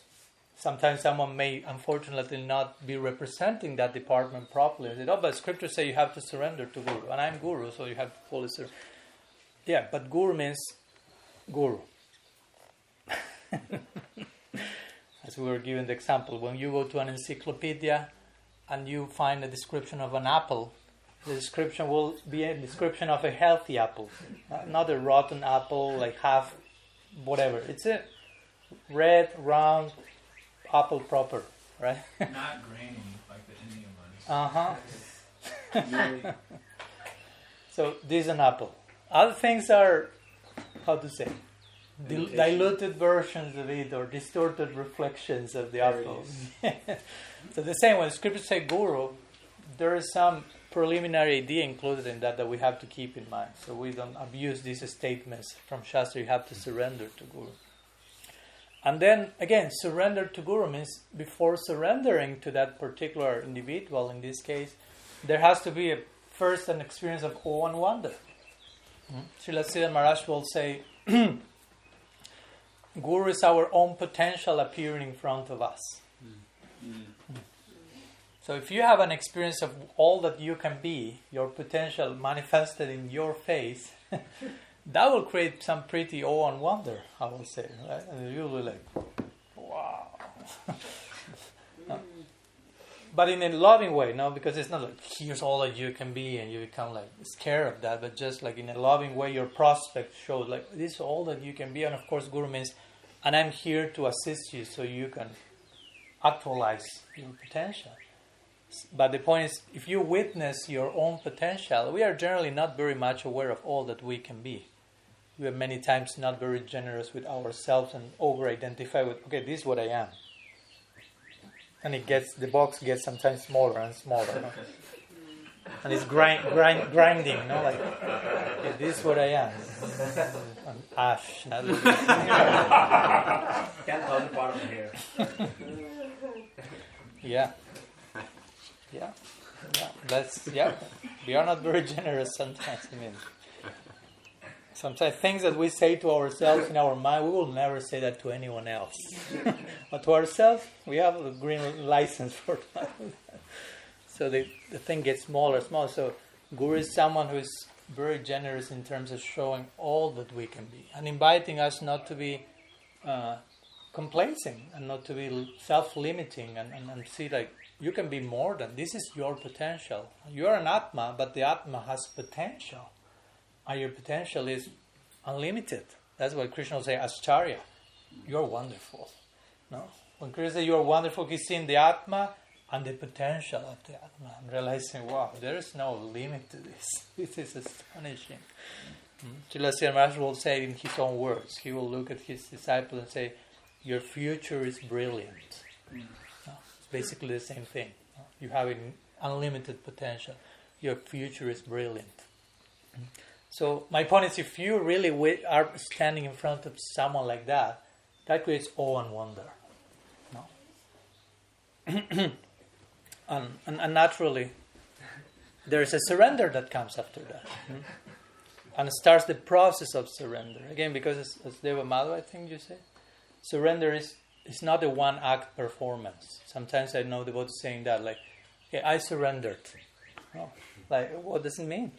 S1: sometimes someone may unfortunately not be representing that department properly. They say, oh, but scripture say you have to surrender to Guru. And I'm Guru, so you have to fully surrender. Yeah, but Guru means Guru. As we were given the example, when you go to an encyclopedia and you find a description of an apple, the description will be a description of a healthy apple, not a rotten apple, like half whatever. It's a red, round apple proper, right?
S9: Not grainy like the Indian ones.
S1: So this is an apple. Other things are, how to say, diluted versions of it or distorted reflections of the apple. So the same when scriptures say Guru, there is some preliminary idea included in that we have to keep in mind. So we don't abuse these statements from Shastra. You have to surrender to Guru. And then again, surrender to Guru means before surrendering to that particular individual, in this case, there has to be first an experience of awe and wonder. Srila Siddhartha Maharaj will say, Guru is our own potential appearing in front of us. So if you have an experience of all that you can be, your potential manifested in your face, that will create some pretty awe and wonder, I will say. Right? And you'll be like, wow. But in a loving way, no? Because it's not like, here's all that you can be, and you become like scared of that, but just like in a loving way, your prospect shows like, this is all that you can be. And of course, Guru means, and I'm here to assist you so you can actualize your potential. But the point is, if you witness your own potential, we are generally not very much aware of all that we can be. We are many times not very generous with ourselves and over-identify with, okay, this is what I am. And the box gets sometimes smaller and smaller. No? And it's grinding, you know, like, okay, this is what I am. And ash.
S2: Can't tell the bottom here.
S1: Yeah. We are not very generous sometimes. I mean, sometimes things that we say to ourselves in our mind, we will never say that to anyone else. But to ourselves, we have a green license for that. So the thing gets smaller. So Guru is someone who is very generous in terms of showing all that we can be and inviting us not to be complacent and not to be self-limiting and see like, you can be more than this is your potential. You are an Atma, but the Atma has potential. And your potential is unlimited. That's what Krishna will say, Ascharya. You're wonderful. No? When Krishna says you are wonderful, he's seeing the Atma and the potential of the Atma. I'm realizing, wow, there is no limit to this. This is astonishing. Srila Maharaj will say it in his own words. He will look at his disciple and say, your future is brilliant. No? It's basically the same thing. No? You have unlimited potential. Your future is brilliant. So my point is, if you really are standing in front of someone like that, that creates awe and wonder. No? and naturally, there is a surrender that comes after that. And starts the process of surrender. Again, because as Deva Madhava, I think you say, surrender is not a one-act performance. Sometimes I know devotees saying that, like, okay, I surrendered. No. Like, what does it mean?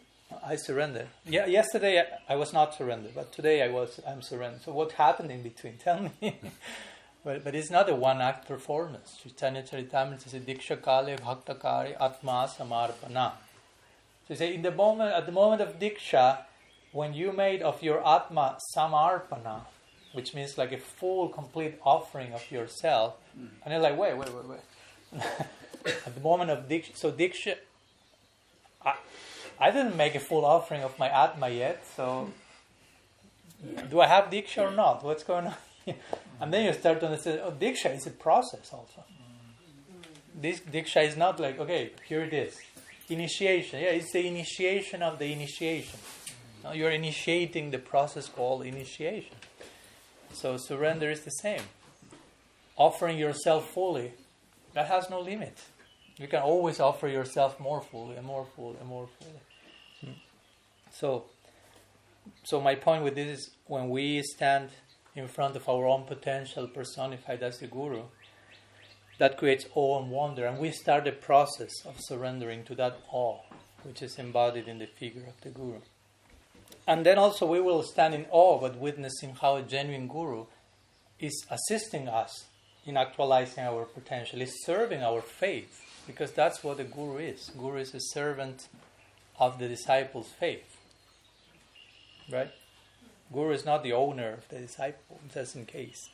S1: I surrendered. Yeah, yesterday I was not surrendered, but today I'm surrendered. So what happened in between? Tell me. But it's not a one-act performance. Chaitanya Charitamrita says, Diksha Kale Bhakta Kare Atma Samarpana. So you say, at the moment of Diksha, when you made of your Atma Samarpana, which means like a full, complete offering of yourself, and you're like, wait. At the moment of Diksha, so Diksha, I didn't make a full offering of my Atma yet, so do I have Diksha or not? What's going on here? And then you start to understand, Diksha is a process also. This Diksha is not like, okay, here it is. Initiation, it's the initiation of the initiation. Now you're initiating the process called initiation. So surrender is the same. Offering yourself fully, that has no limit. You can always offer yourself more fully and more fully and more fully. So my point with this is, when we stand in front of our own potential personified as the Guru, that creates awe and wonder, and we start the process of surrendering to that awe, which is embodied in the figure of the Guru. And then also we will stand in awe, but witnessing how a genuine Guru is assisting us in actualizing our potential, is serving our faith, because that's what a Guru is. Guru is a servant of the disciple's faith. Right? Guru is not the owner of the disciple, just in case.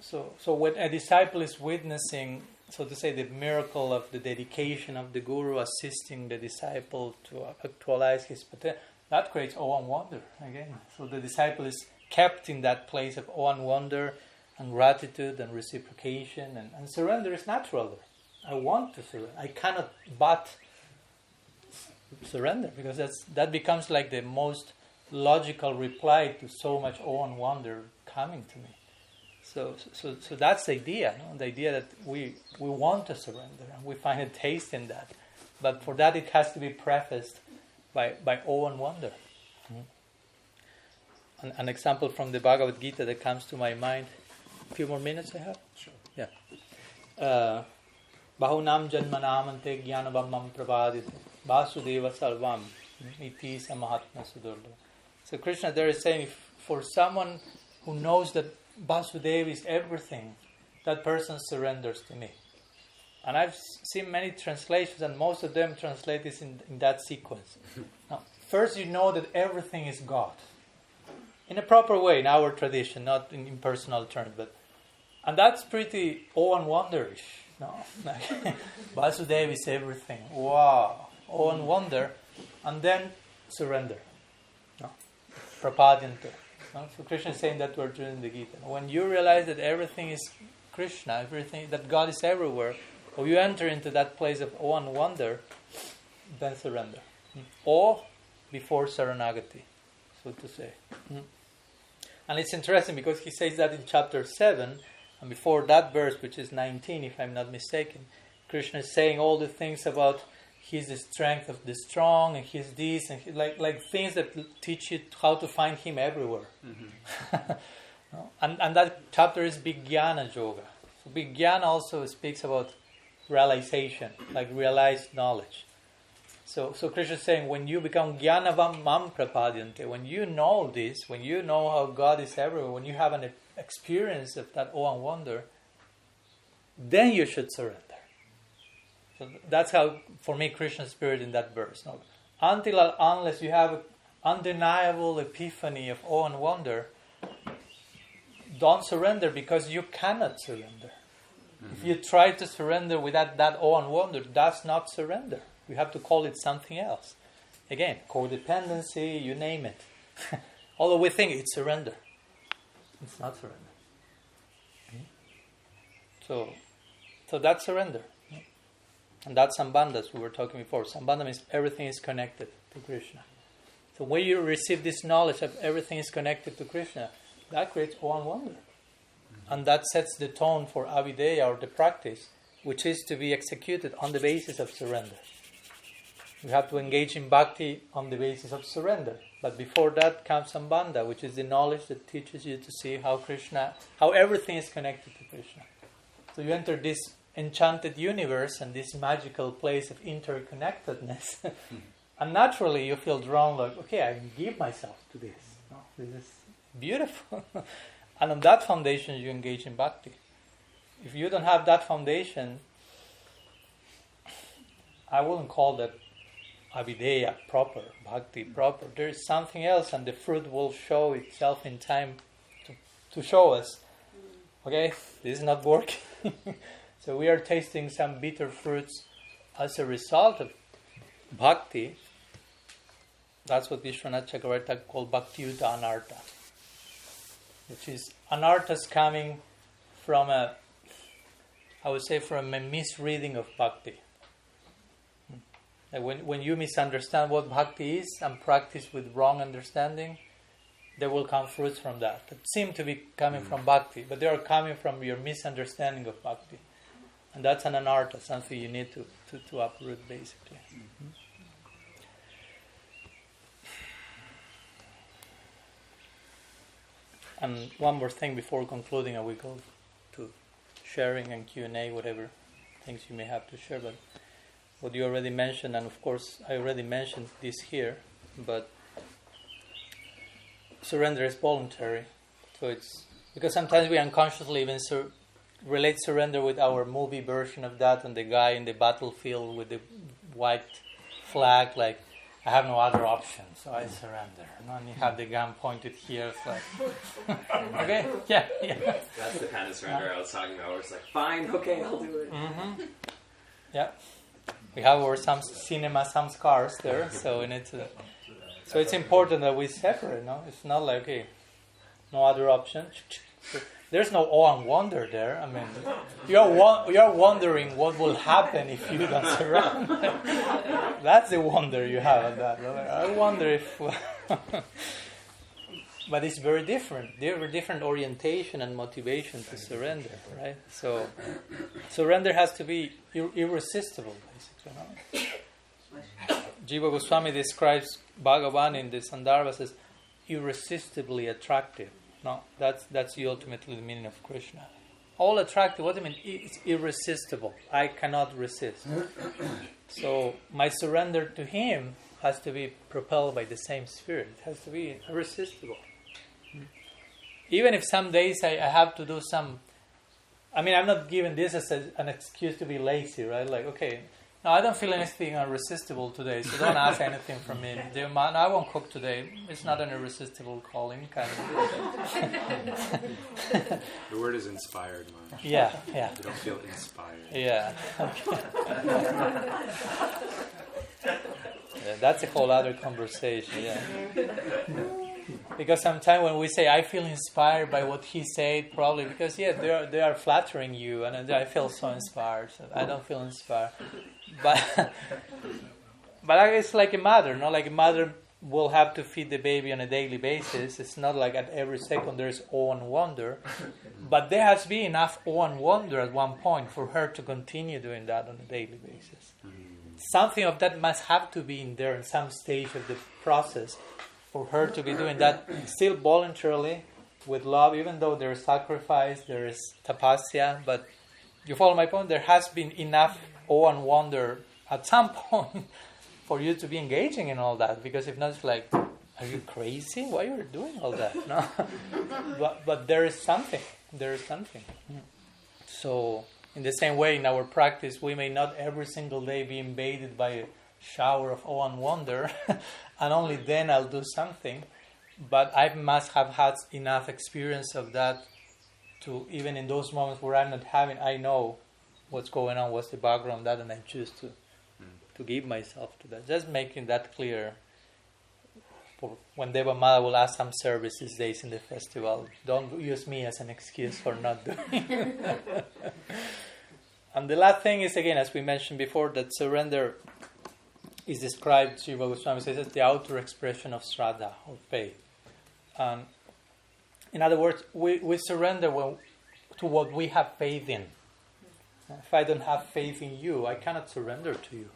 S1: So when a disciple is witnessing, so to say, the miracle of the dedication of the Guru assisting the disciple to actualize his potential, that creates awe and wonder again. So the disciple is kept in that place of awe and wonder and gratitude and reciprocation, and surrender is natural. I want to surrender. I cannot but surrender, because that becomes like the most logical reply to so much awe and wonder coming to me. So that's the idea, no? The idea that we want to surrender, and we find a taste in that. But for that, it has to be prefaced by awe and wonder. An example from the Bhagavad Gita that comes to my mind. A few more minutes I have? Sure. Yeah. Bahunam janmanamante jnanavamam pravadite vasudeva salvam iti samahatma sudurla. So Krishna there is saying, for someone who knows that Vasudeva is everything, that person surrenders to me. And I've seen many translations, and most of them translate this in that sequence. Now, first you know that everything is God. In a proper way, in our tradition, not in impersonal terms. And that's pretty awe and wonderish. No? Vasudeva is everything. Wow. Awe and wonder. And then surrender. No? Prapadyante. So Krishna is saying that to Arjuna in the Gita. When you realize that everything is Krishna, everything, that God is everywhere, or you enter into that place of awe and wonder, then surrender. Awe before Saranagati, so to say. And it's interesting because he says that in chapter 7, and before that verse, which is 19, if I'm not mistaken, Krishna is saying all the things about He's the strength of the strong, and He's this, and like things that teach you how to find Him everywhere. And that chapter is Vijnana Yoga. So Vijnana also speaks about realization, like realized knowledge. So Krishna is saying, when you become Jnanavam Mam Prapadyante, when you know this, when you know how God is everywhere, when you have an experience of that awe and wonder, then you should surrender. So that's how, for me, Krishna's spirit in that verse. No? Unless you have an undeniable epiphany of awe and wonder, don't surrender because you cannot surrender. If you try to surrender without that awe and wonder, that's not surrender. We have to call it something else. Again, codependency, you name it. Although we think it's surrender. It's not surrender. So that's surrender. And that's Sambandha, as we were talking before. Sambandha means everything is connected to Krishna. So when you receive this knowledge of everything is connected to Krishna, that creates awe and wonder. And that sets the tone for avideya, or the practice, which is to be executed on the basis of surrender. You have to engage in bhakti on the basis of surrender. But before that comes Sambandha, which is the knowledge that teaches you to see how everything is connected to Krishna. So you enter this enchanted universe and this magical place of interconnectedness. And naturally you feel drawn, like, okay, I give myself to this. No, this is beautiful. And on that foundation you engage in bhakti. If you don't have that foundation, I wouldn't call that avideya proper, bhakti proper. There is something else, and the fruit will show itself in time to show us, okay, this is not working. So we are tasting some bitter fruits as a result of bhakti. That's what Vishwanath Chakravarti called bhakti-yuta anartha, which is anarthas coming from a misreading of bhakti. When you misunderstand what bhakti is and practice with wrong understanding, there will come fruits from that seem to be coming from bhakti, but they are coming from your misunderstanding of bhakti. And that's an anartha, something you need to uproot, basically. Mm-hmm. And one more thing before concluding, and we go to sharing and Q&A, whatever things you may have to share. But what you already mentioned, and of course I already mentioned this here, but surrender is voluntary. So it's because sometimes we unconsciously even relate surrender with our movie version of that, and the guy in the battlefield with the white flag, like, I have no other option, so I surrender. And you have the gun pointed here. It's like, okay, yeah.
S2: That's the kind of surrender I was talking about, where it's like, fine, okay, I'll do it.
S1: Mm-hmm. Yeah. We have some samskars there, so we need to. So it's important that we separate, no? It's not like, okay, no other option. There's no awe and wonder there. I mean, you're wondering what will happen if you don't surrender. That's the wonder you have at that. I wonder if... But it's very different. There are different orientation and motivation to surrender, right? So surrender has to be irresistible, basically. No? Jiva Goswami describes Bhagavan in the Sandarbhas as irresistibly attractive. No, that's ultimately the meaning of Krishna. All attractive, what do you mean? It's irresistible. I cannot resist. So my surrender to him has to be propelled by the same spirit. It has to be irresistible. Even if some days I have to do some... I mean, I'm not giving this as an excuse to be lazy, right? Like, okay, no, I don't feel anything irresistible today, so don't ask anything from me. No, I won't cook today. It's not an irresistible calling, kind of.
S4: The word is inspired, man.
S1: Yeah.
S4: You don't feel inspired.
S1: Yeah. Yeah, that's a whole other conversation, yeah. Because sometimes when we say, I feel inspired by what he said, probably because, they are flattering you, and I feel so inspired. So I don't feel inspired. But it's like a mother, no? Like a mother will have to feed the baby on a daily basis. It's not like at every second there's awe and wonder. But there has to be enough awe and wonder at one point for her to continue doing that on a daily basis. Something of that must have to be in there in some stage of the process for her to be doing that still voluntarily with love, even though there is sacrifice, there is tapasya. But you follow my point? There has been enough awe and wonder at some point for you to be engaging in all that, because if not, it's like, are you crazy? Why are you doing all that? No, but there is something. So in the same way, in our practice, we may not every single day be invaded by a shower of awe and wonder, and only then I'll do something. But I must have had enough experience of that to even in those moments where I'm not having, I know what's going on, what's the background, that, and I choose to give myself to that. Just making that clear. For when Deva Mada will ask some service these days in the festival, don't use me as an excuse for not doing. And the last thing is, again, as we mentioned before, that surrender is described, Jiva Goswami says, as the outer expression of Shraddha, or faith. In other words, we surrender to what we have faith in. If I don't have faith in you, I cannot surrender to you.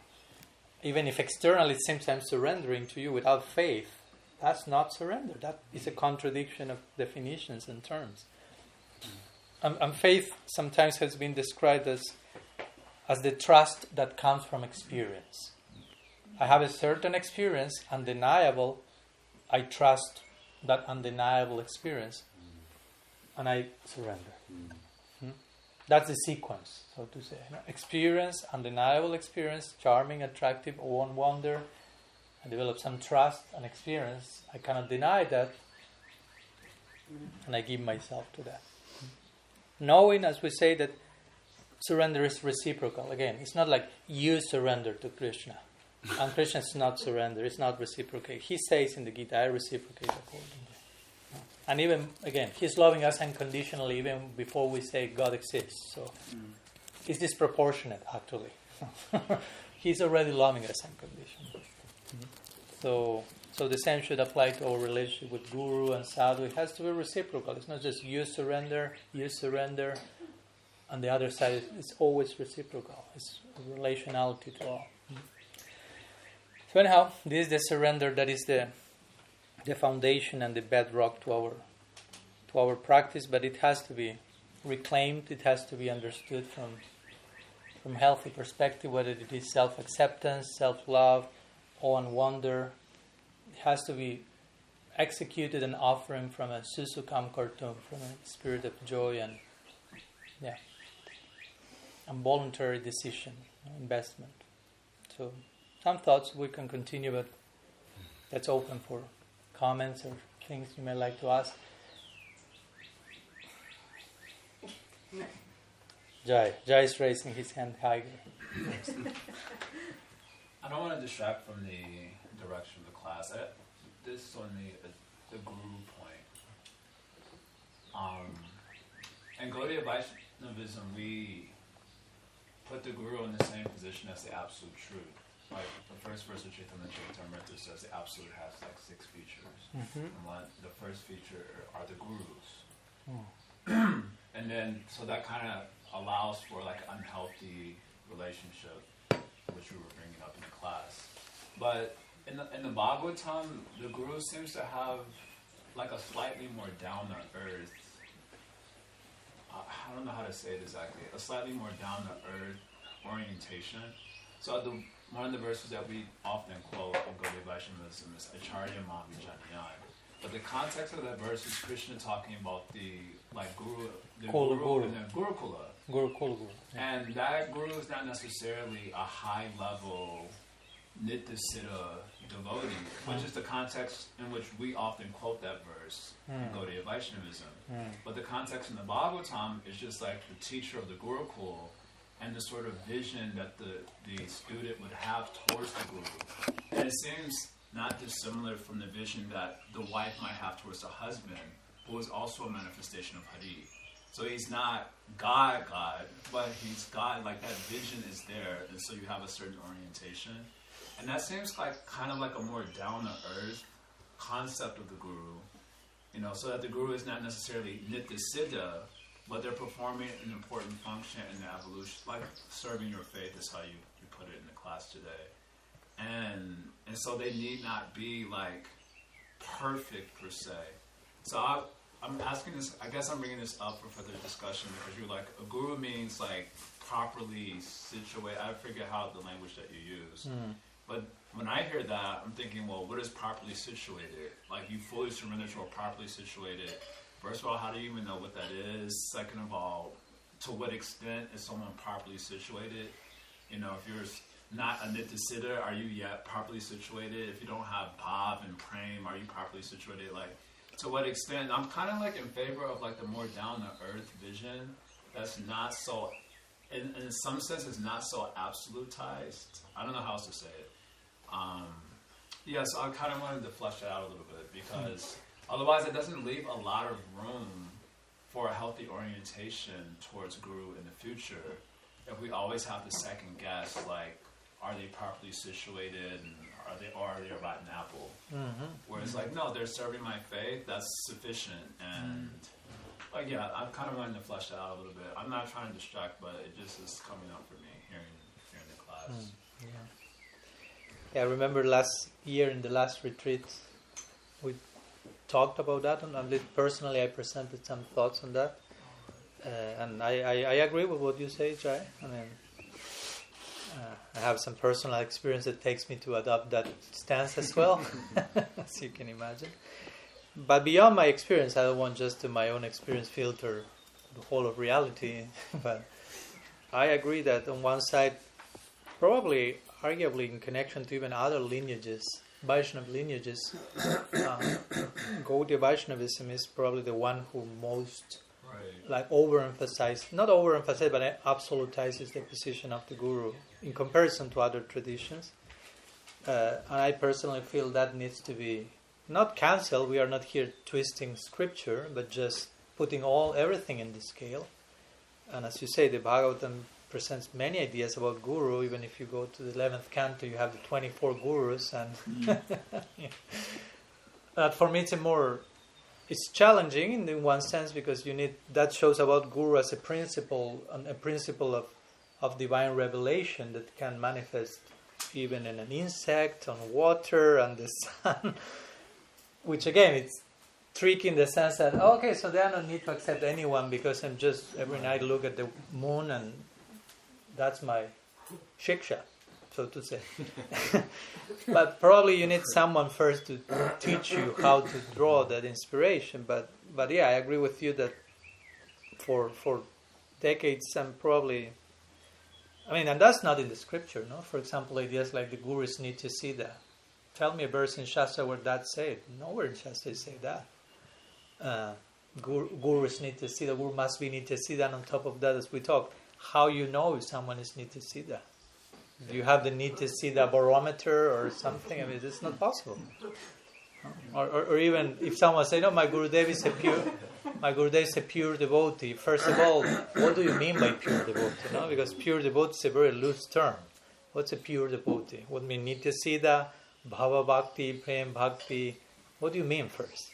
S1: Even if externally it seems I'm surrendering to you without faith, that's not surrender. That is a contradiction of definitions and terms. And faith sometimes has been described as the trust that comes from experience. I have a certain experience, undeniable. I trust that undeniable experience, and I surrender. That's the sequence, so to say. Experience, undeniable experience, charming, attractive, one wonder. I develop some trust and experience. I cannot deny that, and I give myself to that. Knowing, as we say, that surrender is reciprocal. Again, it's not like you surrender to Krishna, and Krishna is not surrender. It's not reciprocate. He says in the Gita, I reciprocate accordingly. And even, again, He's loving us unconditionally even before we say God exists. So it's disproportionate, actually. He's already loving us unconditionally. So the same should apply to our relationship with Guru and Sadhu. It has to be reciprocal. It's not just you surrender, and the other side is always reciprocal. It's a relationality to all. So anyhow, this is the surrender that is the foundation and the bedrock to our practice, but it has to be reclaimed. It has to be understood from healthy perspective, whether it is self-acceptance, self-love, awe and wonder. It has to be executed and offering from a Susukam cartoon, from a spirit of joy and voluntary decision, investment. So some thoughts we can continue, but that's open for comments or things you may like to ask. Jai is raising his hand higher.
S9: I don't want to distract from the direction of the class. This is only the guru point. In Gaudiya Vaishnavism, we put the guru in the same position as the absolute truth. Like the first verse of Chaitanya Charitamrita says the absolute has like 6 features. And the first feature are the gurus. And then, so that kind of allows for like an unhealthy relationship, which we were bringing up in the class. But in the Bhagavatam, the guru seems to have like a slightly more down-to-earth, I don't know how to say it exactly, a slightly more down-to-earth orientation. So one of the verses that we often quote in Gaudiya Vaishnavism is Acharya Mami Janayan. But the context of that verse is Krishna talking about the guru and the Gurukula.
S1: Guru. Yeah.
S9: And that guru is not necessarily a high-level Nityasiddha devotee, which is the context in which we often quote that verse in Gaudiya Vaishnavism. But the context in the Bhagavatam is just like the teacher of the Gurukul and the sort of vision that the student would have towards the guru. And it seems not dissimilar from the vision that the wife might have towards the husband, who is also a manifestation of Hari. So he's not God, but he's God, like that vision is there, and so you have a certain orientation. And that seems like kind of like a more down-to-earth concept of the guru, so that the guru is not necessarily Nityasiddha, but they're performing an important function in the evolution, like serving your faith is how you put it in the class today. And so they need not be like perfect per se. So I'm asking this, I guess I'm bringing this up for further discussion because you're like, a guru means like properly situated. I forget how the language that you use. But when I hear that, I'm thinking, well, what is properly situated? Like you fully surrender to a properly situated. First of all, how do you even know what that is? Second of all, to what extent is someone properly situated? If you're not a Nityasiddha, are you yet properly situated? If you don't have bhav and prem, are you properly situated? Like, to what extent, I'm kind of like in favor of like the more down to earth vision that's not so, in some sense, it's not so absolutized. I don't know how else to say it. So I kind of wanted to flesh that out a little bit because otherwise it doesn't leave a lot of room for a healthy orientation towards Guru in the future if we always have to second guess, like, are they properly situated and are they a rotten apple? Whereas like, no, they're serving my faith, that's sufficient. And like, yeah, I'm kind of wanting to flesh that out a little bit. I'm not trying to distract, but it just is coming up for me hearing the class.
S1: Yeah, I remember last year in the last retreat, we talked about that, and at least personally I presented some thoughts on that. And I agree with what you say, Jai. I mean, I have some personal experience that takes me to adopt that stance as well, as you can imagine. But beyond my experience, I don't want just to my own experience filter the whole of reality. But I agree that on one side, probably, arguably in connection to even other lineages, Vaishnava lineages, Gaudiya Vaishnavism is probably the one who most like not overemphasize, but absolutizes the position of the Guru in comparison to other traditions. And I personally feel that needs to be not cancelled. We are not here twisting scripture, but just putting everything in the scale. And as you say, the Bhagavatam presents many ideas about Guru. Even if you go to the 11th canto, you have the 24 Gurus. And for me, it's challenging in one sense because that shows about Guru as a principle of divine revelation that can manifest even in an insect, on water, and the sun. Which again, it's tricky in the sense that, okay, so then I don't need to accept anyone because I'm just every night look at the moon and that's my shiksha, so to say. But probably you need someone first to teach you how to draw that inspiration. But yeah, I agree with you that for decades and probably, and that's not in the scripture, no? For example, ideas like the Gurus need to see that. Tell me a verse in Shastra where that said. Nowhere in Shastra say that. Gurus need to see that. Guru must be need to see that. On top of that, as we talk, how you know if someone is need to see that? Do you have the need to see the barometer or something? It's not possible. Or even if someone say, no, my Gurudev is a pure devotee. First of all, what do you mean by pure devotee? No? Because pure devotee is a very loose term. What's a pure devotee? What mean need to see the Bhava Bhakti, Prem Bhakti? What do you mean first?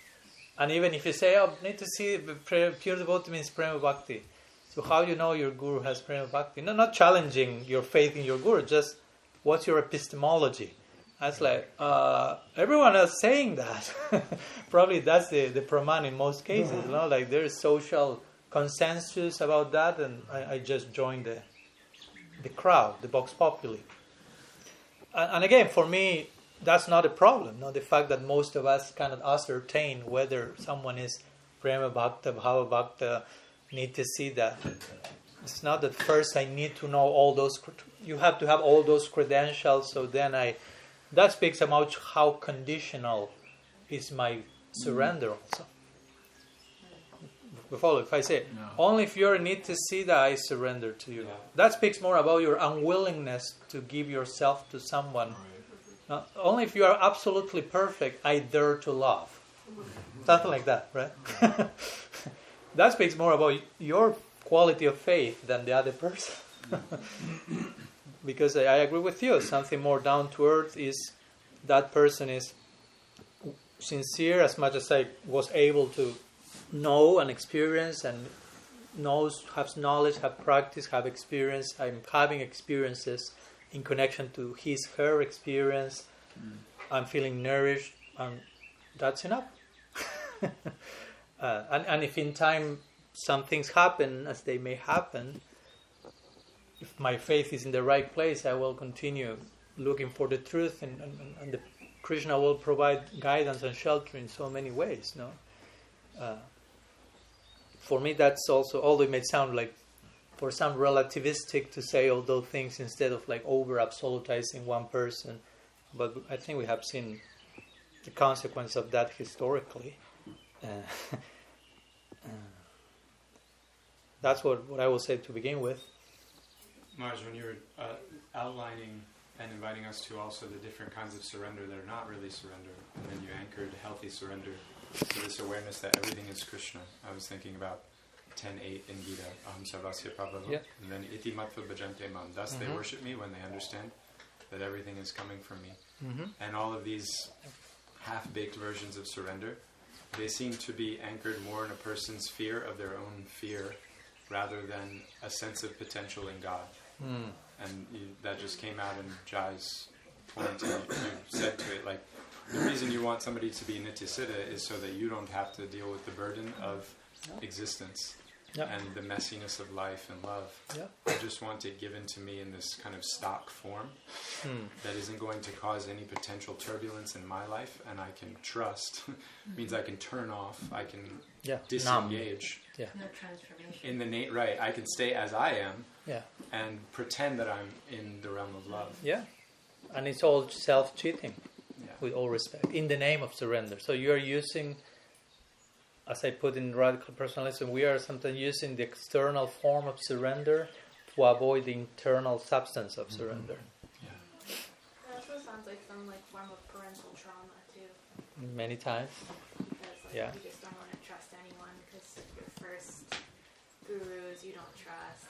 S1: And even if you say, need to see pure devotee means Prema Bhakti. So how you know your Guru has Prema Bhakti? No, not challenging your faith in your Guru, just what's your epistemology? That's like, everyone is saying that. Probably that's the praman in most cases. You know? Like there's social consensus about that, and I just joined the crowd, the vox populi. And again, for me, that's not a problem. No? The fact that most of us cannot ascertain whether someone is Prema Bhakta, Bhava Bhakta, need to see that. It's not that first I need to know all those. You have to have all those credentials. So then that speaks about how conditional is my surrender also. If I say only if you need to see that I surrender to you. That speaks more about your unwillingness to give yourself to someone. Only if you are absolutely perfect, I dare to love. Something like that, right? That speaks more about your quality of faith than the other person. Because I agree with you, something more down to earth is that person is sincere as much as I was able to know and experience and has knowledge, have practice, have experience. I'm having experiences in connection to her experience. I'm feeling nourished, and that's enough. And if in time some things happen, as they may happen, if my faith is in the right place, I will continue looking for the truth, and the Krishna will provide guidance and shelter in so many ways. No, for me that's also, although it may sound like for some relativistic to say all those things instead of like over absolutizing one person, but I think we have seen the consequence of that historically. That's what I will say to begin with.
S4: Marge, when you were outlining and inviting us to also the different kinds of surrender that are not really surrender, and then you anchored healthy surrender to this awareness that everything is Krishna. I was thinking about 10:8 in Gita, Aham Sarvasya Prabhava,
S1: Yeah.
S4: and then Iti Mattva Bhajante Mam. Thus they worship me when they understand that everything is coming from me. And all of these half-baked versions of surrender, they seem to be anchored more in a person's fear of their own fear rather than a sense of potential in God. And that just came out in Jai's point. And you said to it, like, the reason you want somebody to be Nityasiddha is so that you don't have to deal with the burden of existence and the messiness of life and love. I just want it given to me in this kind of stock form that isn't going to cause any potential turbulence in my life, and I can trust. Means I can turn off, I can disengage.
S5: No transformation.
S4: In the right, I can stay as I am and pretend that I'm in the realm of love.
S1: Yeah, and it's all self-cheating, with all respect, in the name of surrender. So you are using, as I put in Radical Personalism, we are sometimes using the external form of surrender to avoid the internal substance of surrender.
S5: It also sounds like some form of parental trauma too.
S1: Many times.
S5: Because you just don't want to trust anyone because your first gurus you don't trust,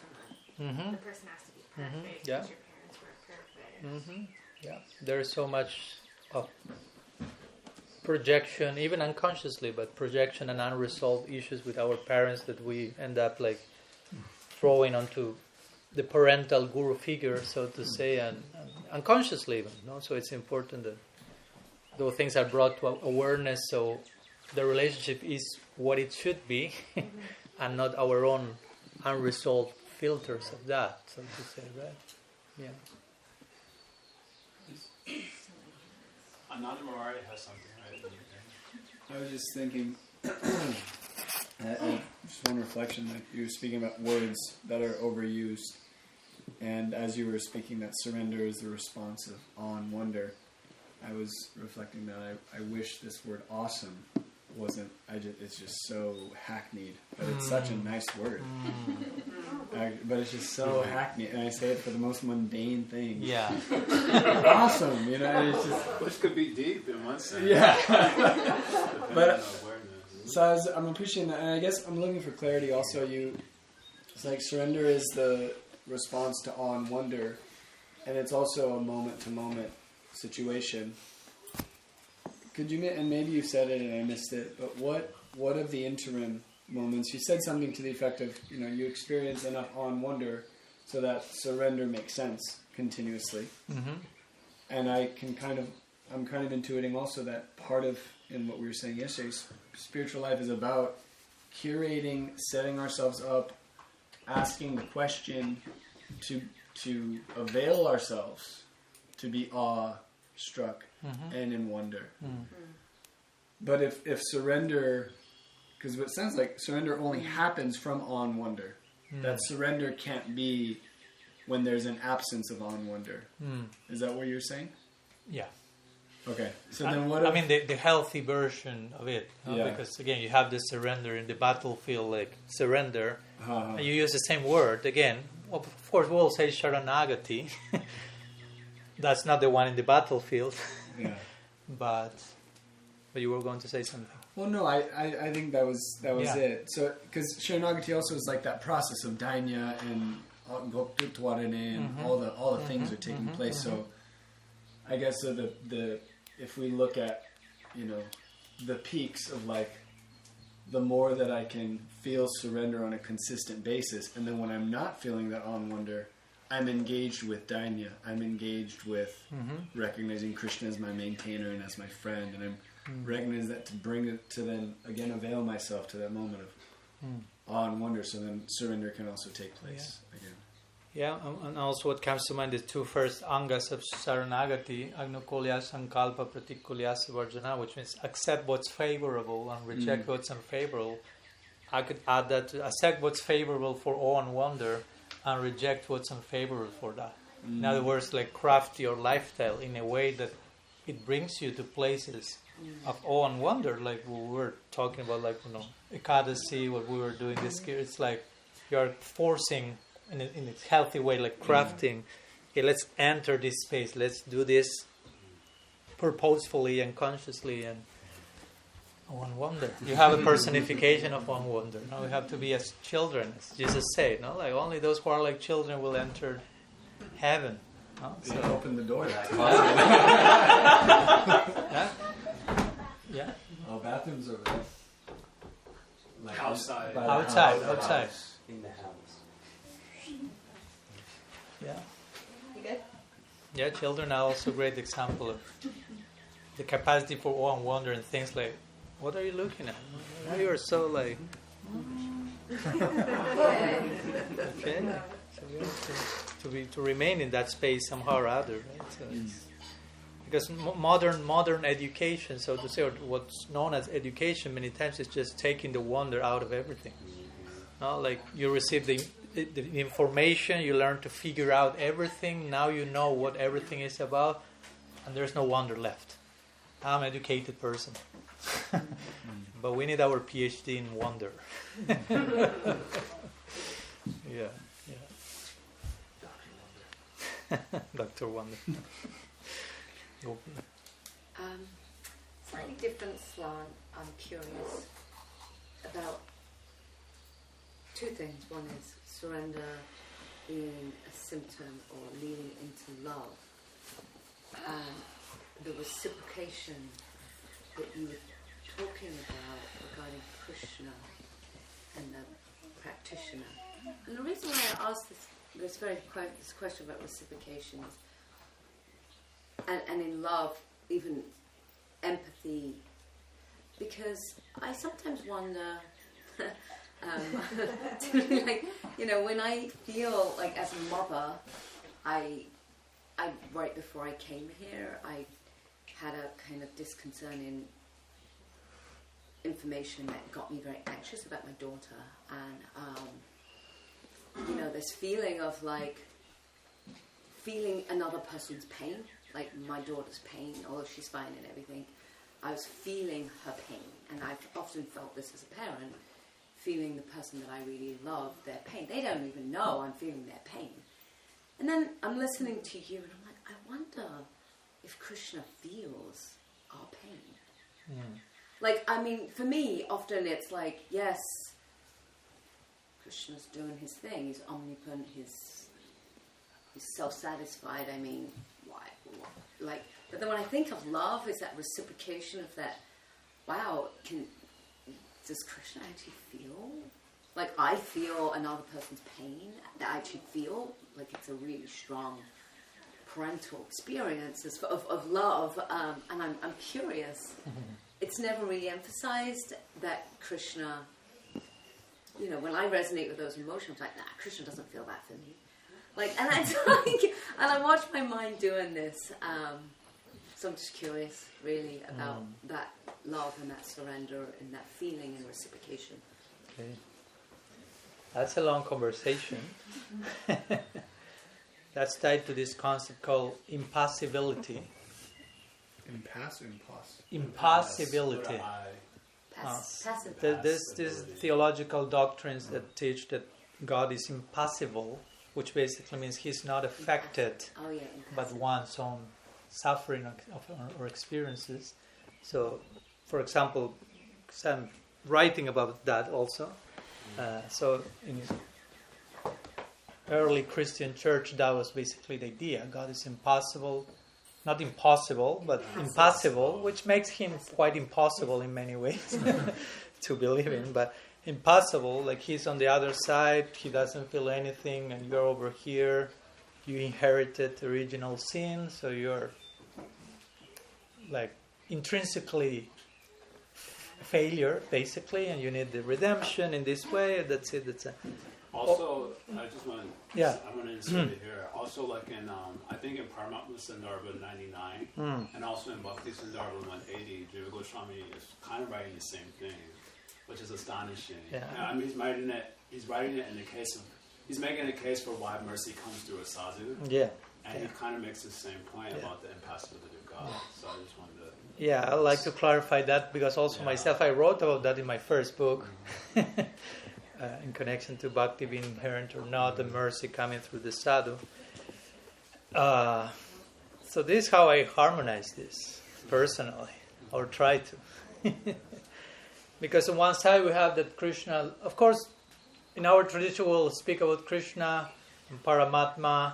S5: and then the person has to be perfect because your parents were perfect.
S1: Yeah, there is so much of projection, even unconsciously, but projection and unresolved issues with our parents that we end up throwing onto the parental guru figure, so to say, and unconsciously even. No? So it's important that those things are brought to awareness, so the relationship is what it should be, and not our own unresolved filters of that, so to say, right? Yeah.
S9: Ananda Murari has something, right?
S3: I was just thinking, just one reflection, that you were speaking about words that are overused, and as you were speaking that surrender is the response of awe and wonder, I was reflecting that I wish this word awesome wasn't, it's just so hackneyed, but it's such a nice word. But it's just so hackneyed, and I say it for the most mundane things.
S1: Yeah.
S3: Awesome, it's just...
S9: Which could be deep in one sense.
S3: Yeah. But
S9: awareness.
S3: so I'm appreciating that, and I guess I'm looking for clarity also. It's like surrender is the response to awe and wonder, and it's also a moment-to-moment situation. Could you, and maybe you said it and I missed it, but what of the interim moments? You said something to the effect of, you experience enough awe and wonder so that surrender makes sense continuously. And I'm kind of intuiting also that part of, in what we were saying yesterday, spiritual life is about curating, setting ourselves up, asking the question to avail ourselves to be awe-struck and in wonder. But if surrender, because it sounds like surrender only happens from awe and wonder, that surrender can't be when there's an absence of awe and wonder. Is that what you're saying?
S1: Yeah.
S3: Okay. So then what?
S1: I mean, the healthy version of it, because again, you have the surrender in the battlefield, surrender, and you use the same word again. Of course, we'll say Sharanagati. That's not the one in the battlefield.
S3: Yeah.
S1: But you were going to say something.
S3: Well, no, I think that was it. So because Sharanagati also is like that process of Dainya and Goptutwarane and all the things are taking place. So I guess the if we look at the peaks of the more that I can feel surrender on a consistent basis, and then when I'm not feeling that awe and wonder, I'm engaged with Dainya. I'm engaged with recognizing Krishna as my maintainer and as my friend, and I'm recognizing that to bring it to then again avail myself to that moment of awe and wonder, so then surrender can also take place again.
S1: Yeah, and also what comes to mind is two first angas of Saranagati, Agnokolya Sankalpa Pratikulya Varjana, which means accept what's favorable and reject what's unfavorable. I could add that to accept what's favorable for awe and wonder and reject what's unfavorable for that. In other words, craft your lifestyle in a way that it brings you to places of awe and wonder, like we were talking about, like, you know, Ekadasi, what we were doing this year. It's like you're forcing in a healthy way, like crafting. Okay, let's enter this space. Let's do this purposefully and consciously, and one wonder. You have a personification of one wonder. Now we have to be as children, as Jesus said. No, like only those who are like children will enter heaven. No?
S3: So open the door.
S1: Yeah. Yeah.
S3: Oh, bathrooms over there. Like
S9: Outside.
S1: Outside.
S2: In the house.
S1: Yeah.
S7: You good?
S1: Yeah, children are also a great example of the capacity for awe and wonder and things like, what are you looking at? Why you are so like... Okay. So we have to remain in that space somehow or other, right? So because modern education, so to say, or what's known as education, many times is just taking the wonder out of everything. No, like you receive the information, you learn to figure out everything. Now you know what everything is about, and there's no wonder left. I'm an educated person, but we need our PhD in wonder. Yeah. Dr. Wonder.
S7: Slightly different slant. I'm curious about two things. One is surrender being a symptom or leading into love, and the reciprocation that you were talking about regarding Krishna and the practitioner. And the reason why I asked this question about reciprocation is, and in love, even empathy, because I sometimes wonder, like, you know, when I feel like as a mother, I right before I came here, I had a kind of disconcerting information that got me very anxious about my daughter, and you know, this feeling of like feeling another person's pain, like my daughter's pain, although she's fine and everything. I was feeling her pain, and I've often felt this as a parent, feeling the person that I really love, their pain. They don't even know I'm feeling their pain. And then I'm listening to you, and I'm like, I wonder if Krishna feels our pain. Like, I mean, for me, often it's like, yes, Krishna's doing his thing, he's omnipotent, he's self-satisfied, I mean, why? Like, but then when I think of love, is that reciprocation of that, wow, does Krishna actually feel? Like, I feel another person's pain, that I actually feel like it's a really strong parental experience of love, and I'm curious. It's never really emphasized that Krishna, you know, when I resonate with those emotions, like, nah, Krishna doesn't feel that for me. Like, and I and I watch my mind doing this. So I'm just curious, really, about that love and that surrender and that feeling and reciprocation.
S1: Okay. That's a long conversation. That's tied to this concept called impassibility. Impassibility.
S7: Passive.
S1: There's theological doctrines that teach that God is impassible, which basically means he's not affected by one's own suffering or experiences. So, for example, because I'm writing about that also. So in early Christian church, that was basically the idea. God is impossible. Not impossible, but impassible, which makes him quite impossible in many ways to believe in. But impossible, like he's on the other side, he doesn't feel anything, and you're over here. You inherited original sin, so you're like intrinsically a failure, basically, and you need the redemption in this way. That's it.
S10: Also, I just want to.
S1: Yeah.
S10: I want to insert it here. Also, like in I think in Paramatma Sandarbha 99, and also in Bhakti Sandarbha 180, Jiva Goswami is kind of writing the same thing, which is astonishing.
S1: Yeah.
S10: I mean, he's writing it in the case of. He's making a case for why mercy comes through a sadhu.
S1: Yeah.
S10: And he kind of makes the same point about the impassibility of God. So I just wanted to
S1: Yeah, I'd like to clarify that because also myself, I wrote about that in my first book, in connection to bhakti being inherent or not, the mercy coming through the sadhu. So this is how I harmonize this personally, or try to. Because on one side we have that Krishna, of course, in our tradition we'll speak about Krishna and Paramatma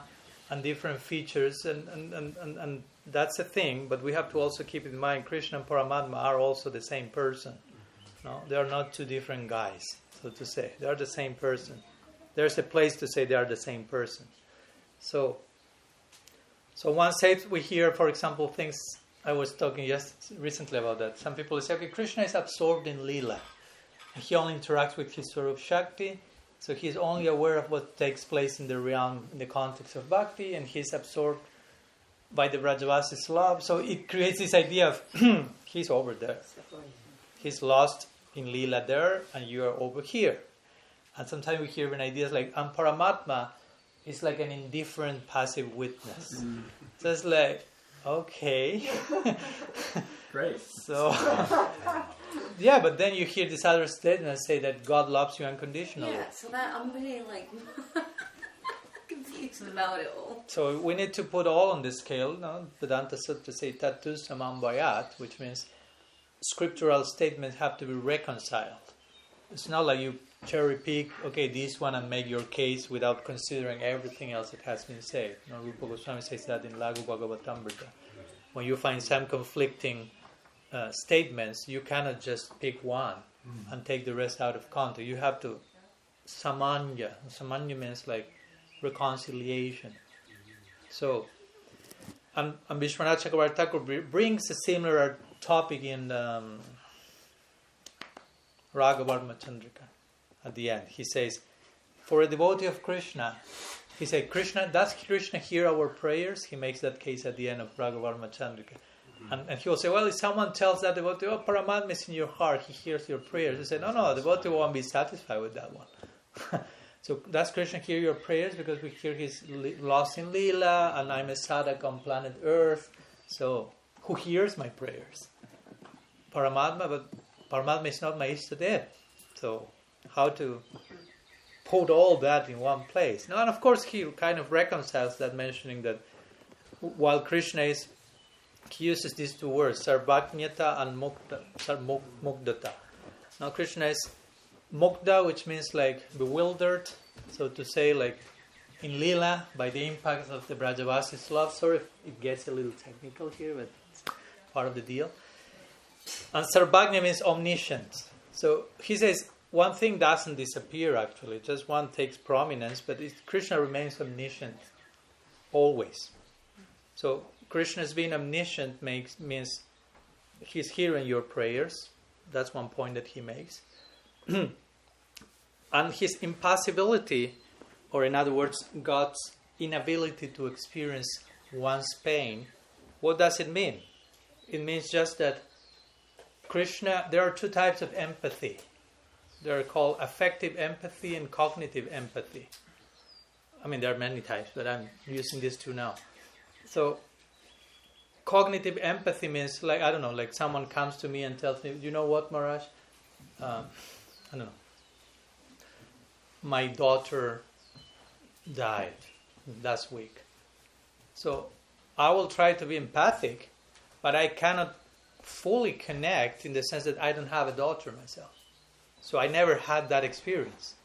S1: and different features, and that's a thing, but we have to also keep in mind Krishna and Paramatma are also the same person. No, they are not two different guys, so to say. They are the same person. There's a place to say they are the same person. So one side we hear, for example, things, I was talking just recently about that. Some people say, okay, Krishna is absorbed in Leela. He only interacts with his Swarup Shakti, so he's only aware of what takes place in the realm, in the context of Bhakti, and he's absorbed by the Brajavasis love. So it creates this idea of, he's over there. He's lost in Leela there, and you are over here. And sometimes we hear even ideas like, and Paramatma is like an indifferent passive witness. So it's like, okay.
S3: Great.
S1: So, yeah, but then you hear this other statement say that God loves you unconditionally.
S7: Yeah, so that I'm really like confused about it all.
S1: So we need to put all on the scale. No? Vedanta Sutra say tatu samam bayat, which means scriptural statements have to be reconciled. It's not like you cherry pick, okay, this one and make your case without considering everything else that has been said. You know, Rupa Goswami says that in Lagu Bhagavatamrita. When you find some conflicting statements, you cannot just pick one and take the rest out of context. You have to samanya. Samanya means like reconciliation. So, and Vishwanath Chakravarti Thakur brings a similar topic in Raghavarma Chandrika at the end. He says, for a devotee of Krishna, he said, does Krishna hear our prayers? He makes that case at the end of Raghavarma Chandrika. And he will say, well, if someone tells that devotee, oh, Paramatma is in your heart, he hears your prayers. He said, no, the devotee won't be satisfied with that one. So does Krishna hear your prayers? Because we hear he's lost in Leela, and I'm a sadhak on planet Earth. So who hears my prayers? Paramatma, but Paramatma is not my Ishtadev. So how to put all that in one place? Now, and of course he kind of reconciles that, mentioning that while Krishna is, he uses these two words, sarvajñata and mukdata. Now Krishna is mukda, which means like bewildered, so to say, like in Leela, by the impact of the Brajavasis love. Sorry if it gets a little technical here, but it's part of the deal. And sarvajña means omniscient. So he says one thing doesn't disappear actually, just one takes prominence, but Krishna remains omniscient always. So Krishna's being omniscient means he's hearing your prayers. That's one point that he makes. And his impassibility, or in other words, God's inability to experience one's pain, what does it mean? It means just that Krishna, there are two types of empathy. They are called affective empathy and cognitive empathy. I mean, there are many types, but I'm using these two now. So, cognitive empathy means, like, I don't know, like someone comes to me and tells me, you know what, Maharaj? I don't know. My daughter died last week. So I will try to be empathic, but I cannot fully connect in the sense that I don't have a daughter myself. So I never had that experience.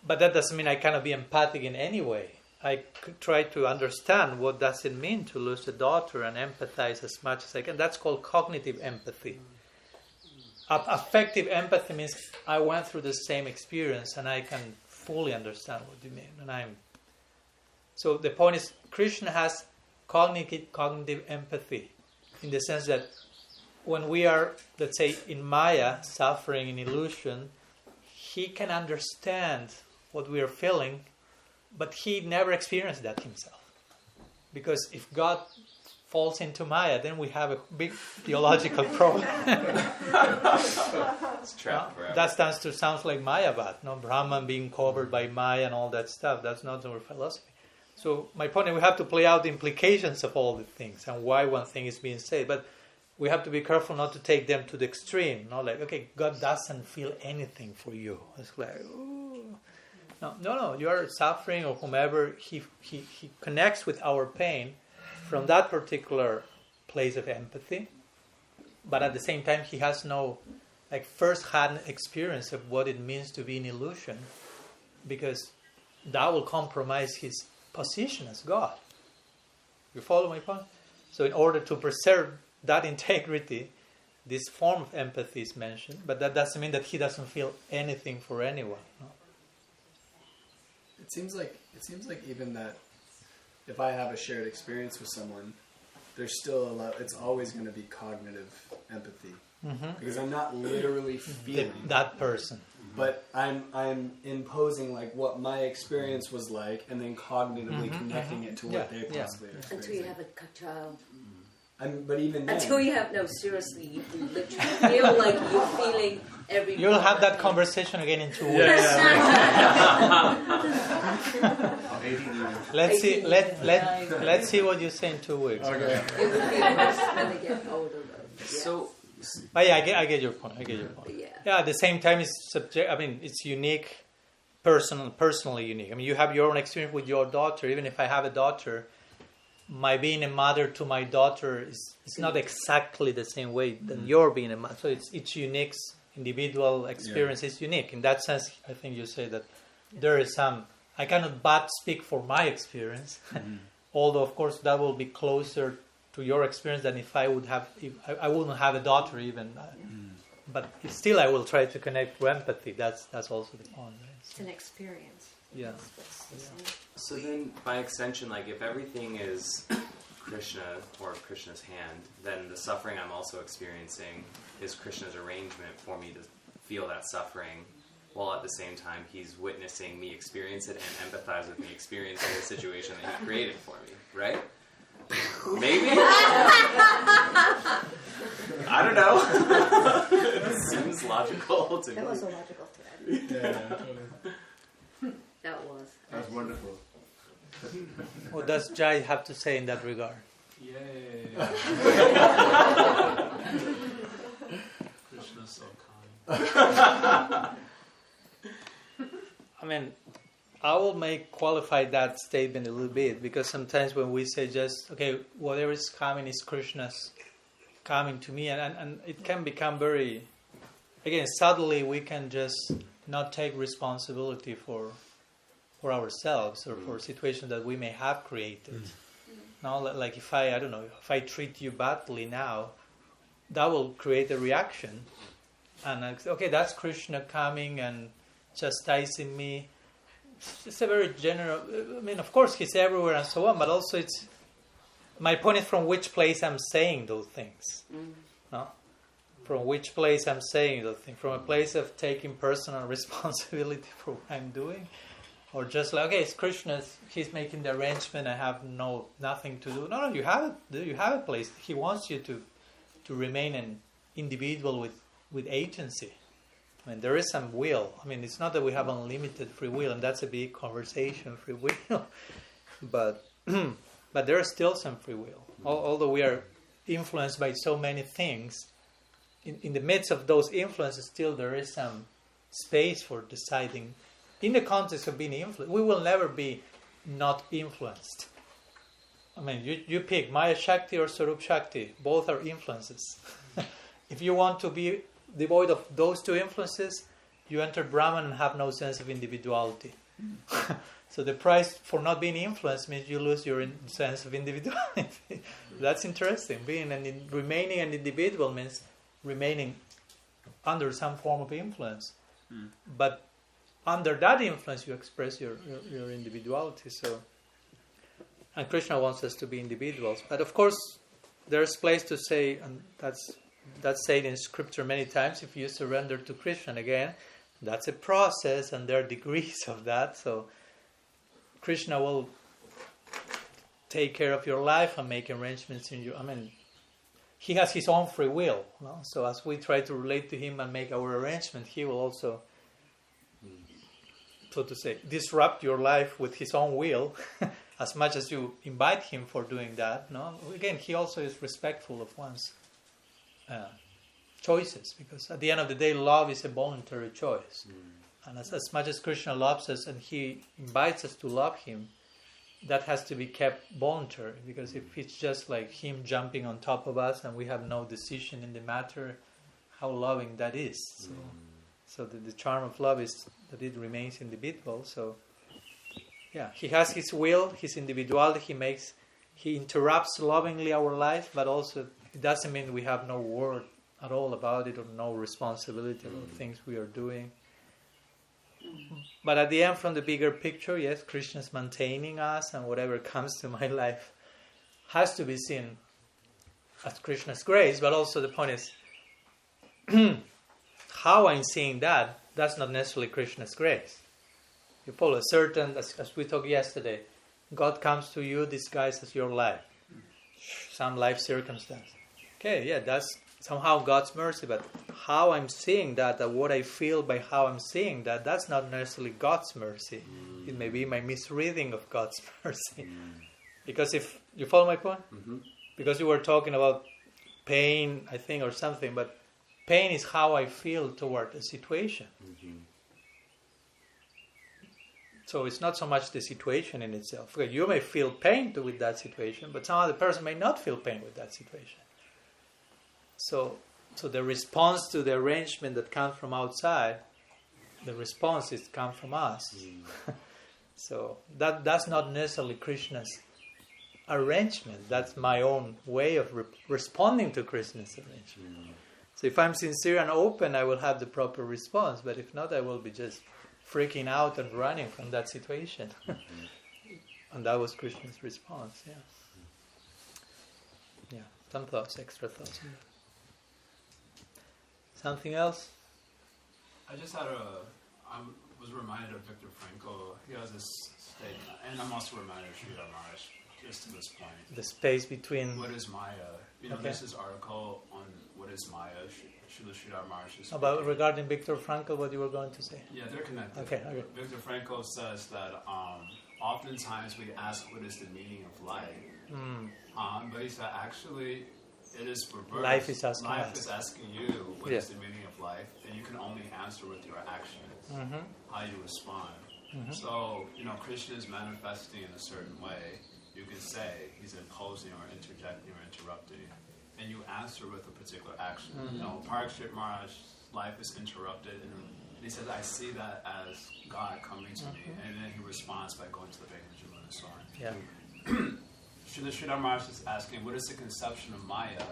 S1: But that doesn't mean I cannot be empathic in any way. I could try to understand what does it mean to lose a daughter and empathize as much as I can. That's called cognitive empathy. Affective empathy means I went through the same experience and I can fully understand what you mean. So the point is, Krishna has cognitive empathy in the sense that when we are, let's say, in Maya, suffering in illusion, he can understand what we are feeling, but he never experienced that himself. Because if God falls into Maya, then we have a big theological problem.
S2: It's trapped forever.
S1: That sounds like Mayavad, no? Brahman being covered by Maya and all that stuff. That's not our philosophy. So my point is we have to play out the implications of all the things and why one thing is being said. But we have to be careful not to take them to the extreme. Not like, okay, God doesn't feel anything for you. It's like, ooh. No. You are suffering, or whomever. He connects with our pain from that particular place of empathy, but at the same time, he has no first-hand experience of what it means to be in illusion, because that will compromise his position as God. You follow my point? So in order to preserve that integrity, this form of empathy is mentioned, but that doesn't mean that he doesn't feel anything for anyone. No?
S3: It seems like even that if I have a shared experience with someone, there's still it's always going to be cognitive empathy. Because I'm not literally feeling
S1: that person,
S3: but I'm imposing what my experience was like, and then cognitively connecting it to what they possibly are experiencing.
S7: Until you have a child.
S3: But even then,
S7: until you have seriously, you can literally feel like you're feeling every.
S1: You'll have that conversation again in 2 weeks. Let's see. Let's see what you say in 2 weeks.
S3: Okay.
S7: It will be worse when they get older, though. Yes.
S2: So,
S1: I get your point. Yeah. At the same time, it's it's unique, personally unique. I mean, you have your own experience with your daughter. Even if I have a daughter, my being a mother to my daughter is not exactly the same way than your being a mother. So it's unique, individual experience is unique. In that sense, I think you say that there is some. I cannot but speak for my experience, although of course that will be closer to your experience than if I would have. If I wouldn't have a daughter even, but still I will try to connect through empathy. That's also the point. Right?
S7: It's an experience.
S1: Yeah.
S2: So then, by extension, if everything is Krishna or Krishna's hand, then the suffering I'm also experiencing is Krishna's arrangement for me to feel that suffering, while at the same time He's witnessing me experience it and empathize with me experiencing the situation that He created for me, right? Maybe? I don't know. It seems logical to me.
S7: That was a logical thread. That was
S8: wonderful.
S1: What does Jai have to say in that regard?
S9: Yay! Krishna's so kind.
S1: I will qualify that statement a little bit, because sometimes when we say just, okay, whatever is coming is Krishna's coming to me, and it can become very, again, subtly we can just not take responsibility for ourselves or for situations that we may have created. Now, like if I treat you badly now, that will create a reaction, and okay, that's Krishna coming and chastising me. It's a very general. Of course, He's everywhere and so on, but also it's. My point is from which place I'm saying those things. No, from which place I'm saying those things. From a place of taking personal responsibility for what I'm doing. Or just okay, it's Krishna. He's making the arrangement. I have nothing to do. No. You have a place. He wants you to remain an individual with agency. There is some will. It's not that we have unlimited free will, and that's a big conversation. Free will, but there is still some free will. Although we are influenced by so many things, in the midst of those influences, still there is some space for deciding. In the context of being influenced, we will never be not influenced. You pick Maya Shakti or Sarup Shakti. Both are influences. If you want to be devoid of those two influences, you enter Brahman and have no sense of individuality. So the price for not being influenced means you lose your sense of individuality. That's interesting. Remaining an individual means remaining under some form of influence. But under that influence, you express your individuality. And Krishna wants us to be individuals. But of course, there's place to say, and that's said in Scripture many times, if you surrender to Krishna again, that's a process, and there are degrees of that. So Krishna will take care of your life and make arrangements in you. He has His own free will. No? So as we try to relate to Him and make our arrangement, He will also, so to say, disrupt your life with His own will, as much as you invite Him for doing that. No, again, He also is respectful of one's choices, because at the end of the day, love is a voluntary choice. And as much as Krishna loves us and he invites us to love him, that has to be kept voluntary, because if it's just like him jumping on top of us and we have no decision in the matter, how loving that is. So the charm of love is that it remains individual. So yeah, he has his will, his individuality, he interrupts lovingly our life, but also it doesn't mean we have no word at all about it or no responsibility about things we are doing. But at the end, from the bigger picture, yes, Krishna's maintaining us, and whatever comes to my life has to be seen as Krishna's grace. But also the point is, how I'm seeing that's not necessarily Krishna's grace. You follow a certain, as we talked yesterday, God comes to you disguised as your life, some life circumstance. Okay, yeah, that's somehow God's mercy, but how I'm seeing that what I feel by how I'm seeing that's not necessarily God's mercy. It may be my misreading of God's mercy. Because if you follow my point? Because you were talking about pain, I think, or something, but pain is how I feel toward a situation. So it's not so much the situation in itself. Okay, you may feel pain with that situation, but some other person may not feel pain with that situation. So the response to the arrangement that comes from outside, the response is come from us. So that's not necessarily Krishna's arrangement. That's my own way of responding to Krishna's arrangement. So if I'm sincere and open, I will have the proper response. But if not, I will be just freaking out and running from that situation. And that was Krishna's response. Yeah. Some thoughts, extra thoughts on that. Something else?
S10: I just had I was reminded of Viktor Frankl. He has this statement, and I'm also reminded of Sridhar Maharaj, just to this point.
S1: The space between...
S10: What is Maya? There's this article on what is Maya, Sridhar Maharaj.
S1: About regarding Viktor Frankl, what you were going to say?
S10: Yeah, they're connected.
S1: Okay.
S10: Viktor Frankl says that oftentimes we ask what is the meaning of life. But he said actually... It is reversed.
S1: Life is
S10: asking you what is the meaning of life, and you can only answer with your actions, how you respond. So, Krishna is manifesting in a certain way. You can say he's imposing or interjecting or interrupting, and you answer with a particular action. Parikshit Maharaj's life is interrupted, and he says, I see that as God coming to me, and then he responds by going to the Vedic and so on.
S1: Yeah.
S10: Sridhar Maharaj is asking, what is the conception of Maya?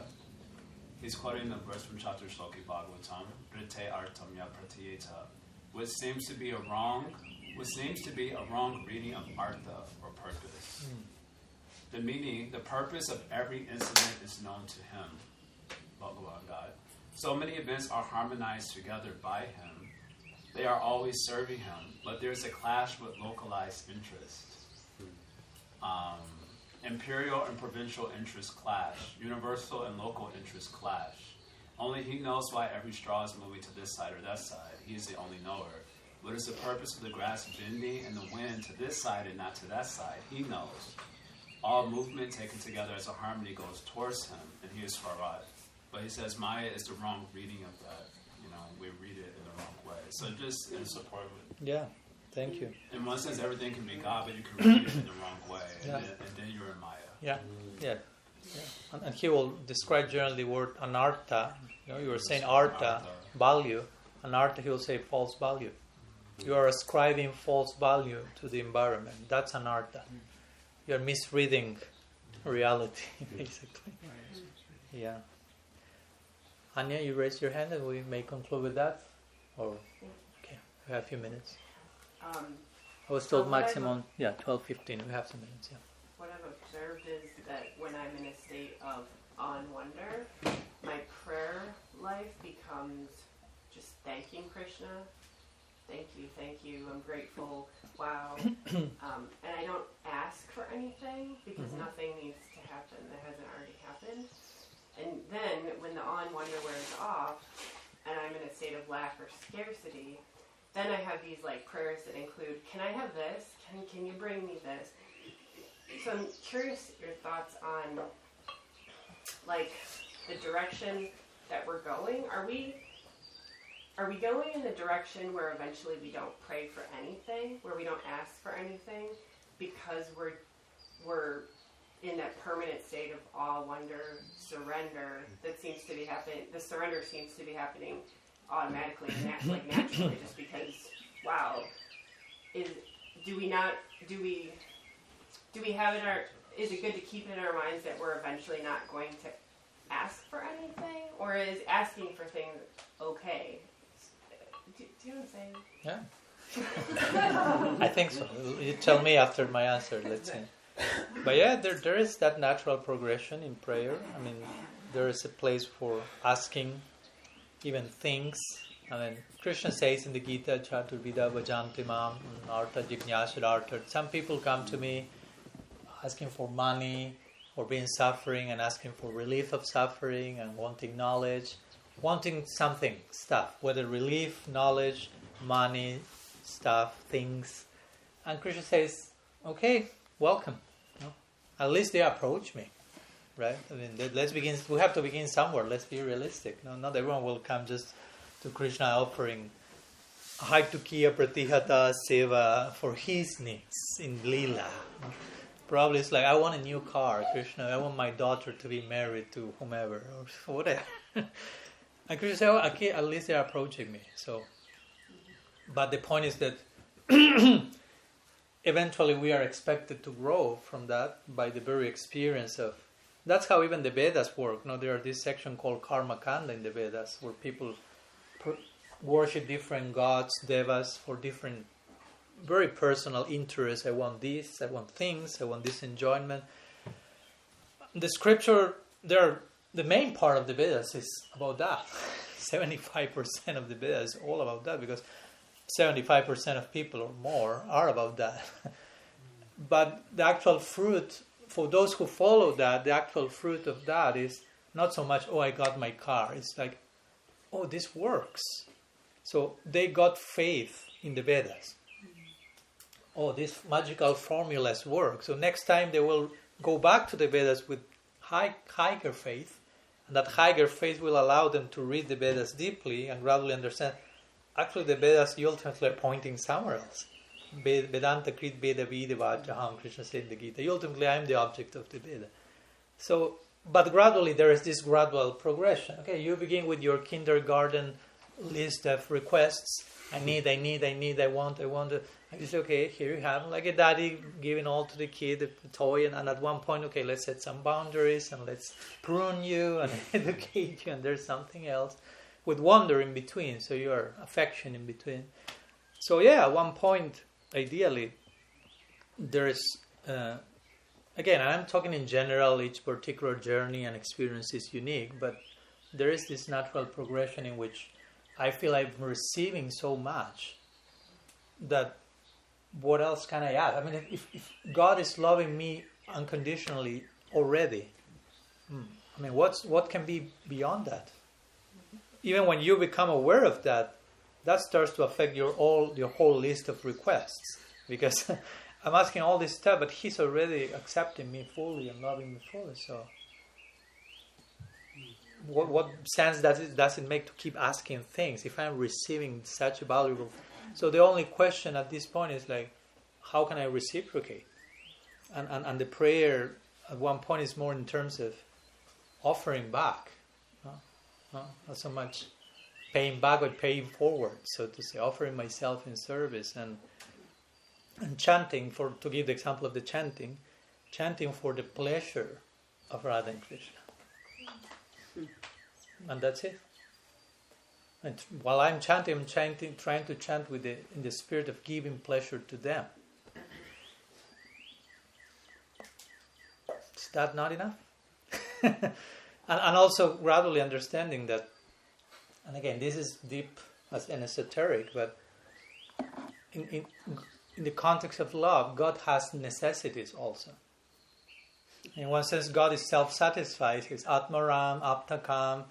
S10: He's quoting the verse from Chatur Shloki Bhagavatam, Rite Artam Ya Pratyeta, what seems to be a wrong reading of artha, or purpose. The meaning, the purpose of every incident is known to him, Bhagavan God. So many events are harmonized together by him. They are always serving him, but there's a clash with localized interests. Imperial and provincial interests clash. Universal and local interests clash. Only he knows why every straw is moving to this side or that side. He is the only knower. What is the purpose of the grass bending and the wind to this side and not to that side? He knows. All movement taken together as a harmony goes towards him, and he is Swarat. But he says Maya is the wrong reading of that. We read it in the wrong way. So just in support of it.
S1: Yeah. Thank you.
S10: In one sense, everything can be God, but you can read it in the wrong way, and then you're in Maya.
S1: Yeah. And he will describe generally the word anartha. You were saying artha, value. Anartha, he will say false value. You are ascribing false value to the environment. That's anartha. You are misreading reality, basically. Yeah. Anya, you raised your hand, and we may conclude with that. Okay, we have a few minutes. I was told maximum, 12:15. We have some minutes,
S11: What I've observed is that when I'm in a state of awe and wonder, my prayer life becomes just thanking Krishna. Thank you, I'm grateful, wow. And I don't ask for anything because nothing needs to happen that hasn't already happened. And then when the awe and wonder wears off and I'm in a state of lack or scarcity, then I have these prayers that include, can I have this? Can you bring me this? So I'm curious your thoughts on the direction that we're going? Are we going in the direction where eventually we don't pray for anything, where we don't ask for anything, because we're in that permanent state of awe, wonder, surrender that seems to be happening? The surrender seems to be happening automatically and naturally, just because, wow, do we have in our, is it good to keep it in our minds that we're eventually not going to ask for anything, or is asking for things okay? Do you know what I'm saying?
S1: Yeah. I think so. You tell me after my answer, let's see. But yeah, there is that natural progression in prayer. I mean, there is a place for asking even things. I mean, Krishna says in the Gita, Chaturvida Vajanti Mam, Artha Jignasya Artha. Some people come to me asking for money, or being suffering, and asking for relief of suffering, and wanting knowledge, wanting something, stuff, whether relief, knowledge, money, stuff, things. And Krishna says, okay, welcome. No? At least they approach me, right? I mean, let's begin. We have to begin somewhere. Let's be realistic. No, not everyone will come just to Krishna offering Haitukiya Pratihata Seva for his needs in Leela. Probably it's like, I want a new car, Krishna. I want my daughter to be married to whomever or whatever. And Krishna said, oh, okay, at least they're approaching me. So, but the point is that eventually we are expected to grow from that by the very experience of. That's how even the Vedas work. No, there are this section called Karma Kanda in the Vedas where people worship different gods, devas, for different very personal interests. I want this, I want things, I want this enjoyment. The scripture, the main part of the Vedas is about that. 75% of the Vedas is all about that, because 75% of people or more are about that. But the actual fruit, for those who follow that, the actual fruit of that is not so much, oh, I got my car. It's like, oh, this works. So they got faith in the Vedas. Oh, these magical formulas work. So next time they will go back to the Vedas with higher faith, and that higher faith will allow them to read the Vedas deeply and gradually understand. Actually, the Vedas ultimately are pointing somewhere else. Vedanta Krit Veda Vida Vajaham, Krishna said in the Gita. Ultimately, I am the object of the Veda. So, but gradually there is this gradual progression. Okay, you begin with your kindergarten list of requests. I need, I want. And you say, okay, here you have, like a daddy giving all to the kid, a toy, and at one point, okay, let's set some boundaries, and let's prune you and educate you, and there's something else with wonder in between, so your affection in between. So yeah, at one point, ideally, there's, again, I'm talking in general, each particular journey and experience is unique, but there is this natural progression in which I feel I'm receiving so much that what else can I add? I mean, if God is loving me unconditionally already, I mean, what can be beyond that? Even when you become aware of that, that starts to affect your whole list of requests, because I'm asking all this stuff, but He's already accepting me fully and loving me fully. So, what sense does it make to keep asking things if I'm receiving such a valuable? So the only question at this point is like, how can I reciprocate? And the prayer at one point is more in terms of offering back, not so much paying back but paying forward, so to say, offering myself in service and chanting, to give the example of the chanting for the pleasure of Radha and Krishna. And that's it. And while I'm chanting, trying to chant in the spirit of giving pleasure to them. Is that not enough? and also gradually understanding that, and again, this is deep and esoteric, but in the context of love, God has necessities also. In one sense, God is self-satisfied. He's Atmaram, Aptakam,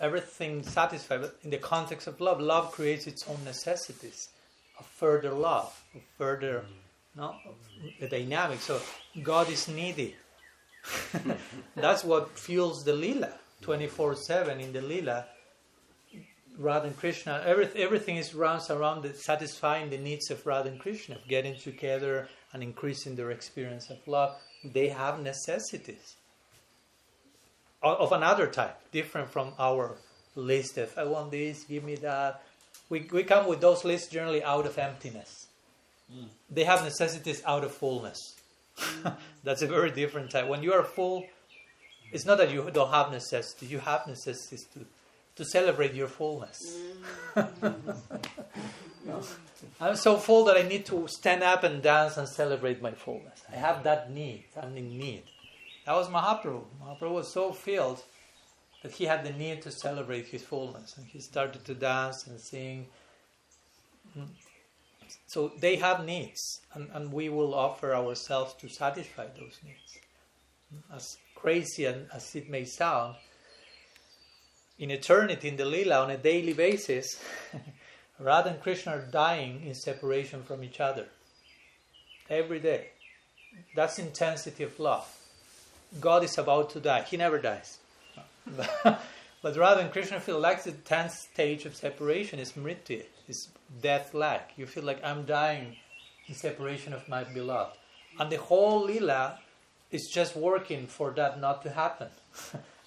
S1: everything satisfied. But in the context of love creates its own necessities of further love, of further, the dynamic. So God is needy. That's what fuels the lila. 24/7 in the Leela, Radha and Krishna, everything runs around satisfying the needs of Radha and Krishna, of getting together and increasing their experience of love. They have necessities of another type, different from our list of, I want this, give me that. We come with those lists generally out of emptiness. They have necessities out of fullness. That's a very different type. When you are full, it's not that you don't have necessities. You have necessities to celebrate your fullness. I'm so full that I need to stand up and dance and celebrate my fullness. I have that need. I'm in need. That was Mahaprabhu. Mahaprabhu was so filled that he had the need to celebrate his fullness. And he started to dance and sing. So they have needs. And we will offer ourselves to satisfy those needs. As crazy as it may sound, in eternity, in the Leela, on a daily basis, Radha and Krishna are dying in separation from each other. Every day. That's intensity of love. God is about to die. He never dies. But Radha and Krishna feel like the 10th stage of separation is mrityu, is death-like. You feel like I'm dying in separation of my beloved. And the whole Leela is just working for that not to happen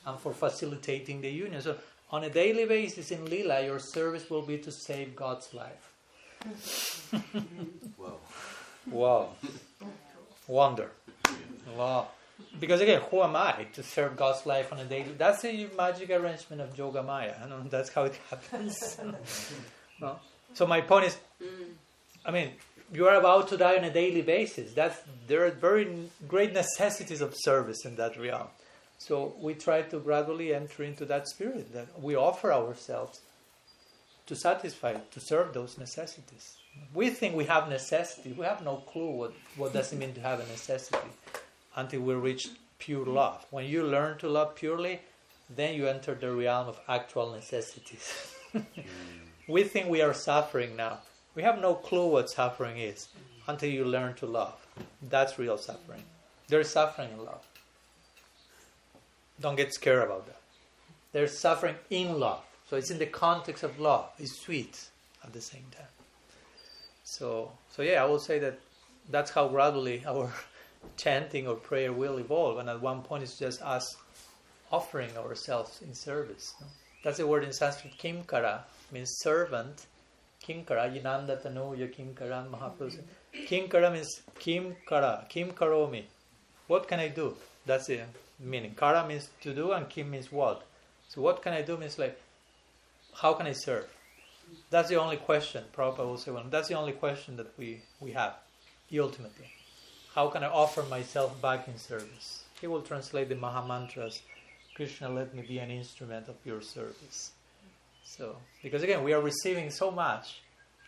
S1: and for facilitating the union. So on a daily basis in Leela, your service will be to save God's life.
S2: Whoa.
S1: Wow. Wonder. Wow. Because again, who am I to serve God's life on a daily? That's a magic arrangement of Yoga Maya. That's how it happens. No? So my point is, you are about to die on a daily basis. There are very great necessities of service in that realm. So we try to gradually enter into that spirit, that we offer ourselves to satisfy, to serve those necessities. We think we have necessity. We have no clue what does it mean to have a necessity until we reach pure love. When you learn to love purely, then you enter the realm of actual necessities. We think we are suffering now. We have no clue what suffering is until you learn to love. That's real suffering. There is suffering in love. Don't get scared about that. There's suffering in love. So it's in the context of love. It's sweet at the same time. So yeah, I will say that's how gradually our chanting or prayer will evolve. And at one point it's just us offering ourselves in service. That's the word in Sanskrit, kimkara, means servant. Kimkara, yinanda tanuya kimkara mahaprabhu. Kimkara means kimkara, kim karomi. What can I do? That's the meaning. Kara means to do and kim means what. So what can I do means like, how can I serve? That's the only question, Prabhupada will say, that's the only question that we have, ultimately. How can I offer myself back in service? He will translate the Maha Mantras, Krishna, let me be an instrument of your service. So, because again, we are receiving so much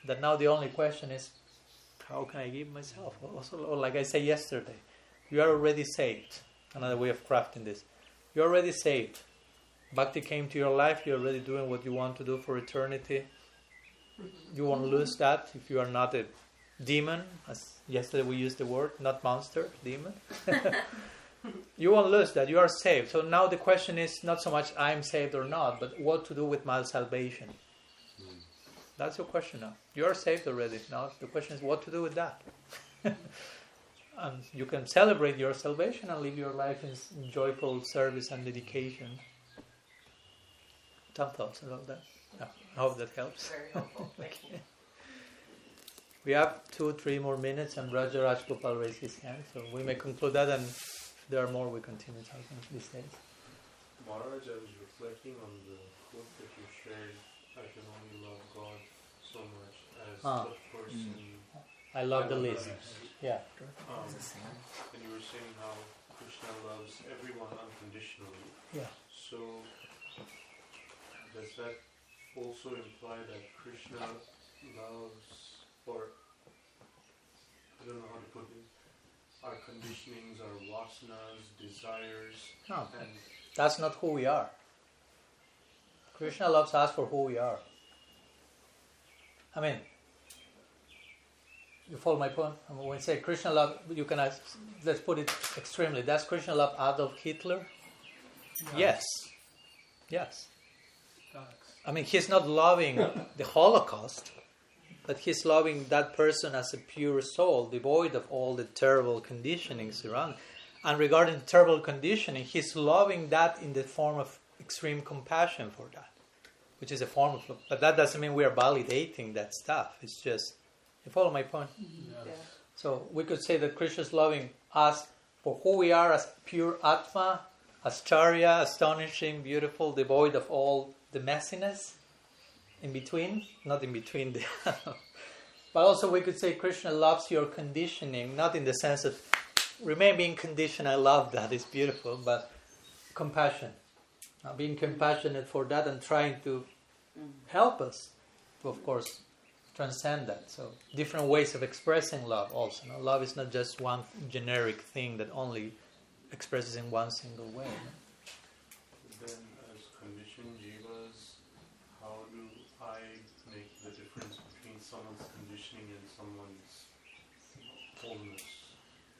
S1: that now the only question is, how can I give myself? Also, or like I said yesterday, you are already saved. Another way of crafting this. You're already saved. Bhakti came to your life, you're already doing what you want to do for eternity. You won't lose that if you are not a demon, as yesterday we used the word, not monster, demon. You won't lose that, you are saved. So now the question is not so much I'm saved or not, but what to do with my salvation. That's your question now. You are saved already. Now the question is what to do with that. And you can celebrate your salvation and live your life in joyful service and dedication. Some thoughts about that? No, I hope that helps.
S11: Very helpful. Thank you.
S1: We have 2-3 more minutes, and Raja Rajgopal raised his hand, so we may conclude that, and if there are more, we continue talking these days.
S8: Maharaj, I was reflecting on the quote that you shared, I can only love God so much as the person.
S1: I love the list. Yeah.
S8: And you were saying how Krishna loves everyone unconditionally.
S1: Yeah.
S8: So, does that also imply that Krishna loves, or I don't know how to put it, our conditionings, our vasanas, desires?
S1: No, that's not who we are. Krishna loves us for who we are. I mean, you follow my point? When we say Krishna love, you can ask, let's put it extremely. Does Krishna love Adolf Hitler? Yes. Yes.
S10: Facts.
S1: I mean, he's not loving the Holocaust, but he's loving that person as a pure soul, devoid of all the terrible conditionings around. And regarding terrible conditioning, he's loving that in the form of extreme compassion for that, which is a form of love. But that doesn't mean we are validating that stuff. It's just, you follow my point?
S11: Yeah.
S1: So we could say that Krishna is loving us for who we are as pure Atma, as Charya, astonishing, beautiful, devoid of all the messiness in between, not in between the but also we could say Krishna loves your conditioning, not in the sense of remain being conditioned, I love that, it's beautiful, but compassion, being compassionate for that and trying to help us to, of course, transcend that. So different ways of expressing love also. No? Love is not just one generic thing that only expresses in one single way. No?
S8: Then as conditioned jivas, how do I make the difference between someone's conditioning and someone's wholeness?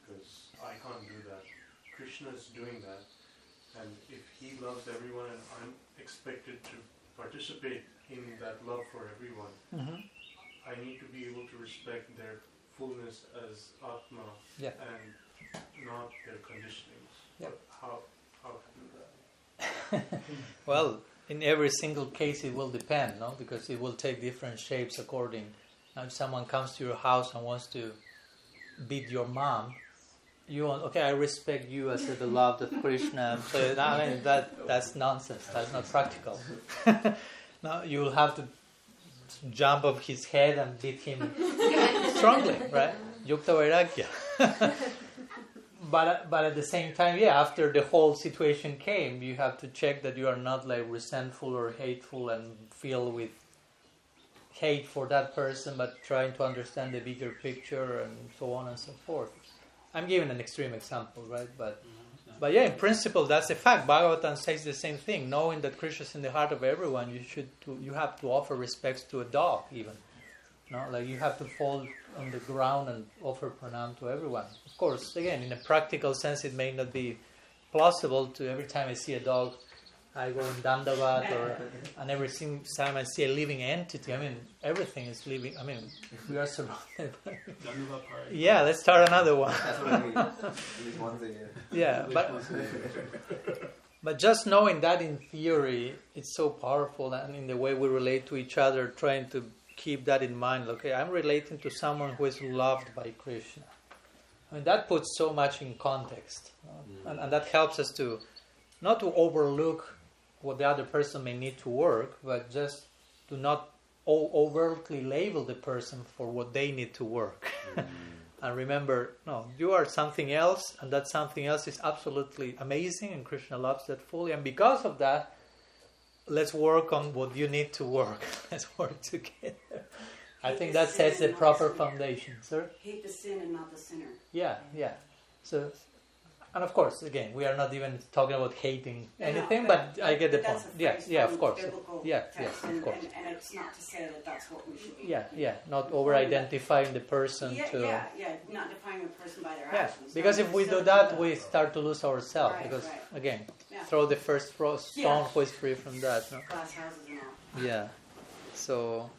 S8: Because I can't do that. Krishna is doing that, and if he loves everyone and I'm expected to participate in that love for everyone, I need to be able to respect their fullness as Atma and not their conditionings.
S1: Yeah.
S8: But how to do that?
S1: Well, in every single case it will depend, no? Because it will take different shapes according. Now, if someone comes to your house and wants to beat your mom, you want, okay, I respect you as the beloved of Krishna. So I mean that's nonsense. That's not practical. No, you will have to jump off his head and beat him strongly, right? Yukta Vairagya. But at the same time, after the whole situation came, you have to check that you are not like resentful or hateful and filled with hate for that person, but trying to understand the bigger picture and so on and so forth. I'm giving an extreme example, right? But in principle, that's a fact. Bhagavatam says the same thing. Knowing that Krishna is in the heart of everyone, you have to offer respects to a dog, even. No, like you have to fall on the ground and offer pranam to everyone. Of course, again, in a practical sense, it may not be plausible to every time I see a dog, I go in Dandavat, and every time I see a living entity, I mean, everything is living. I mean, we are surrounded by... Yeah, let's start another one.
S12: That's what I mean. At least once a year.
S1: Yeah, but just knowing that in theory, it's so powerful, and in the way we relate to each other, trying to keep that in mind. Okay, I'm relating to someone who is loved by Krishna. I mean, that puts so much in context, and that helps us to not to overlook what the other person may need to work, but just to not overtly label the person for what they need to work. And remember, no, you are something else, and that something else is absolutely amazing, and Krishna loves that fully. And because of that, let's work on what you need to work. Let's work together. I think that sets a proper foundation, sir.
S13: Hate the sin and not the sinner.
S1: Yeah. So, and of course, again, we are not even talking about hating anything, but I get the point. Yeah, of course. Yes, of course.
S13: And it's not to say that that's what we should be.
S1: Yeah, not over-identifying the person
S13: not defining a person by their actions.
S1: Because if we do that, we start to lose ourselves. Because again, throw the first stone who is free from that. No?
S13: Glass houses and all.
S1: Yeah. So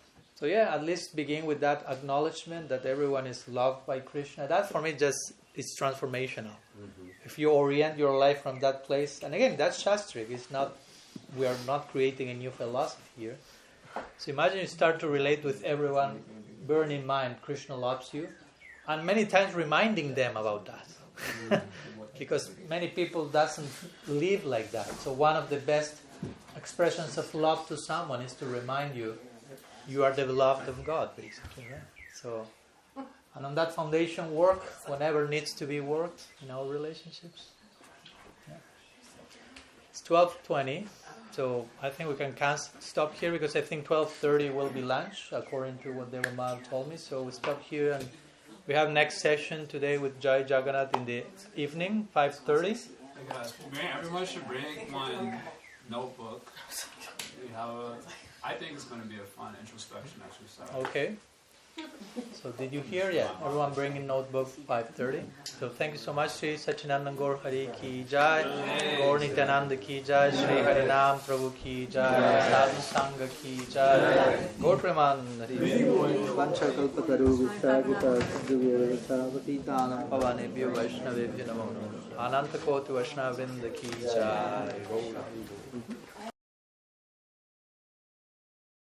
S1: at least begin with that acknowledgement that everyone is loved by Krishna. That for me just is transformational. If you orient your life from that place, and again, that's Shastric. We are not creating a new philosophy here. So imagine you start to relate with everyone, bearing in mind Krishna loves you, and many times reminding them about that. Because many people doesn't live like that. So one of the best expressions of love to someone is to remind you are the beloved of God, basically. Yeah? So, and on that foundation, work whenever needs to be worked in our relationships. Yeah. It's 12:20, so I think we can stop here because I think 12:30 will be lunch, according to what Devamal told me. So we stop here, and we have next session today with Jai Jagannath in the evening, 5:30.
S10: Everyone should bring one notebook. I think it's going to be a fun introspection exercise.
S1: Okay. So did you hear? Yeah. Everyone bring in notebook 5:30. So thank you so much. Shri Sachinandan Gaur Hari Ki Jai. Gaur Nityananda Ki Jai. Shri Harinam Prabhu Ki Jai. Sadhu Sangha Ki Jai. Gaur Preman Hari. Vancha Kalpataru Vishagita Siddhu Sarvatitanam Pavanebhyo Vaishnavebhyo Namo. Ananta Koti Vaishnava Vrinda Ki Jai.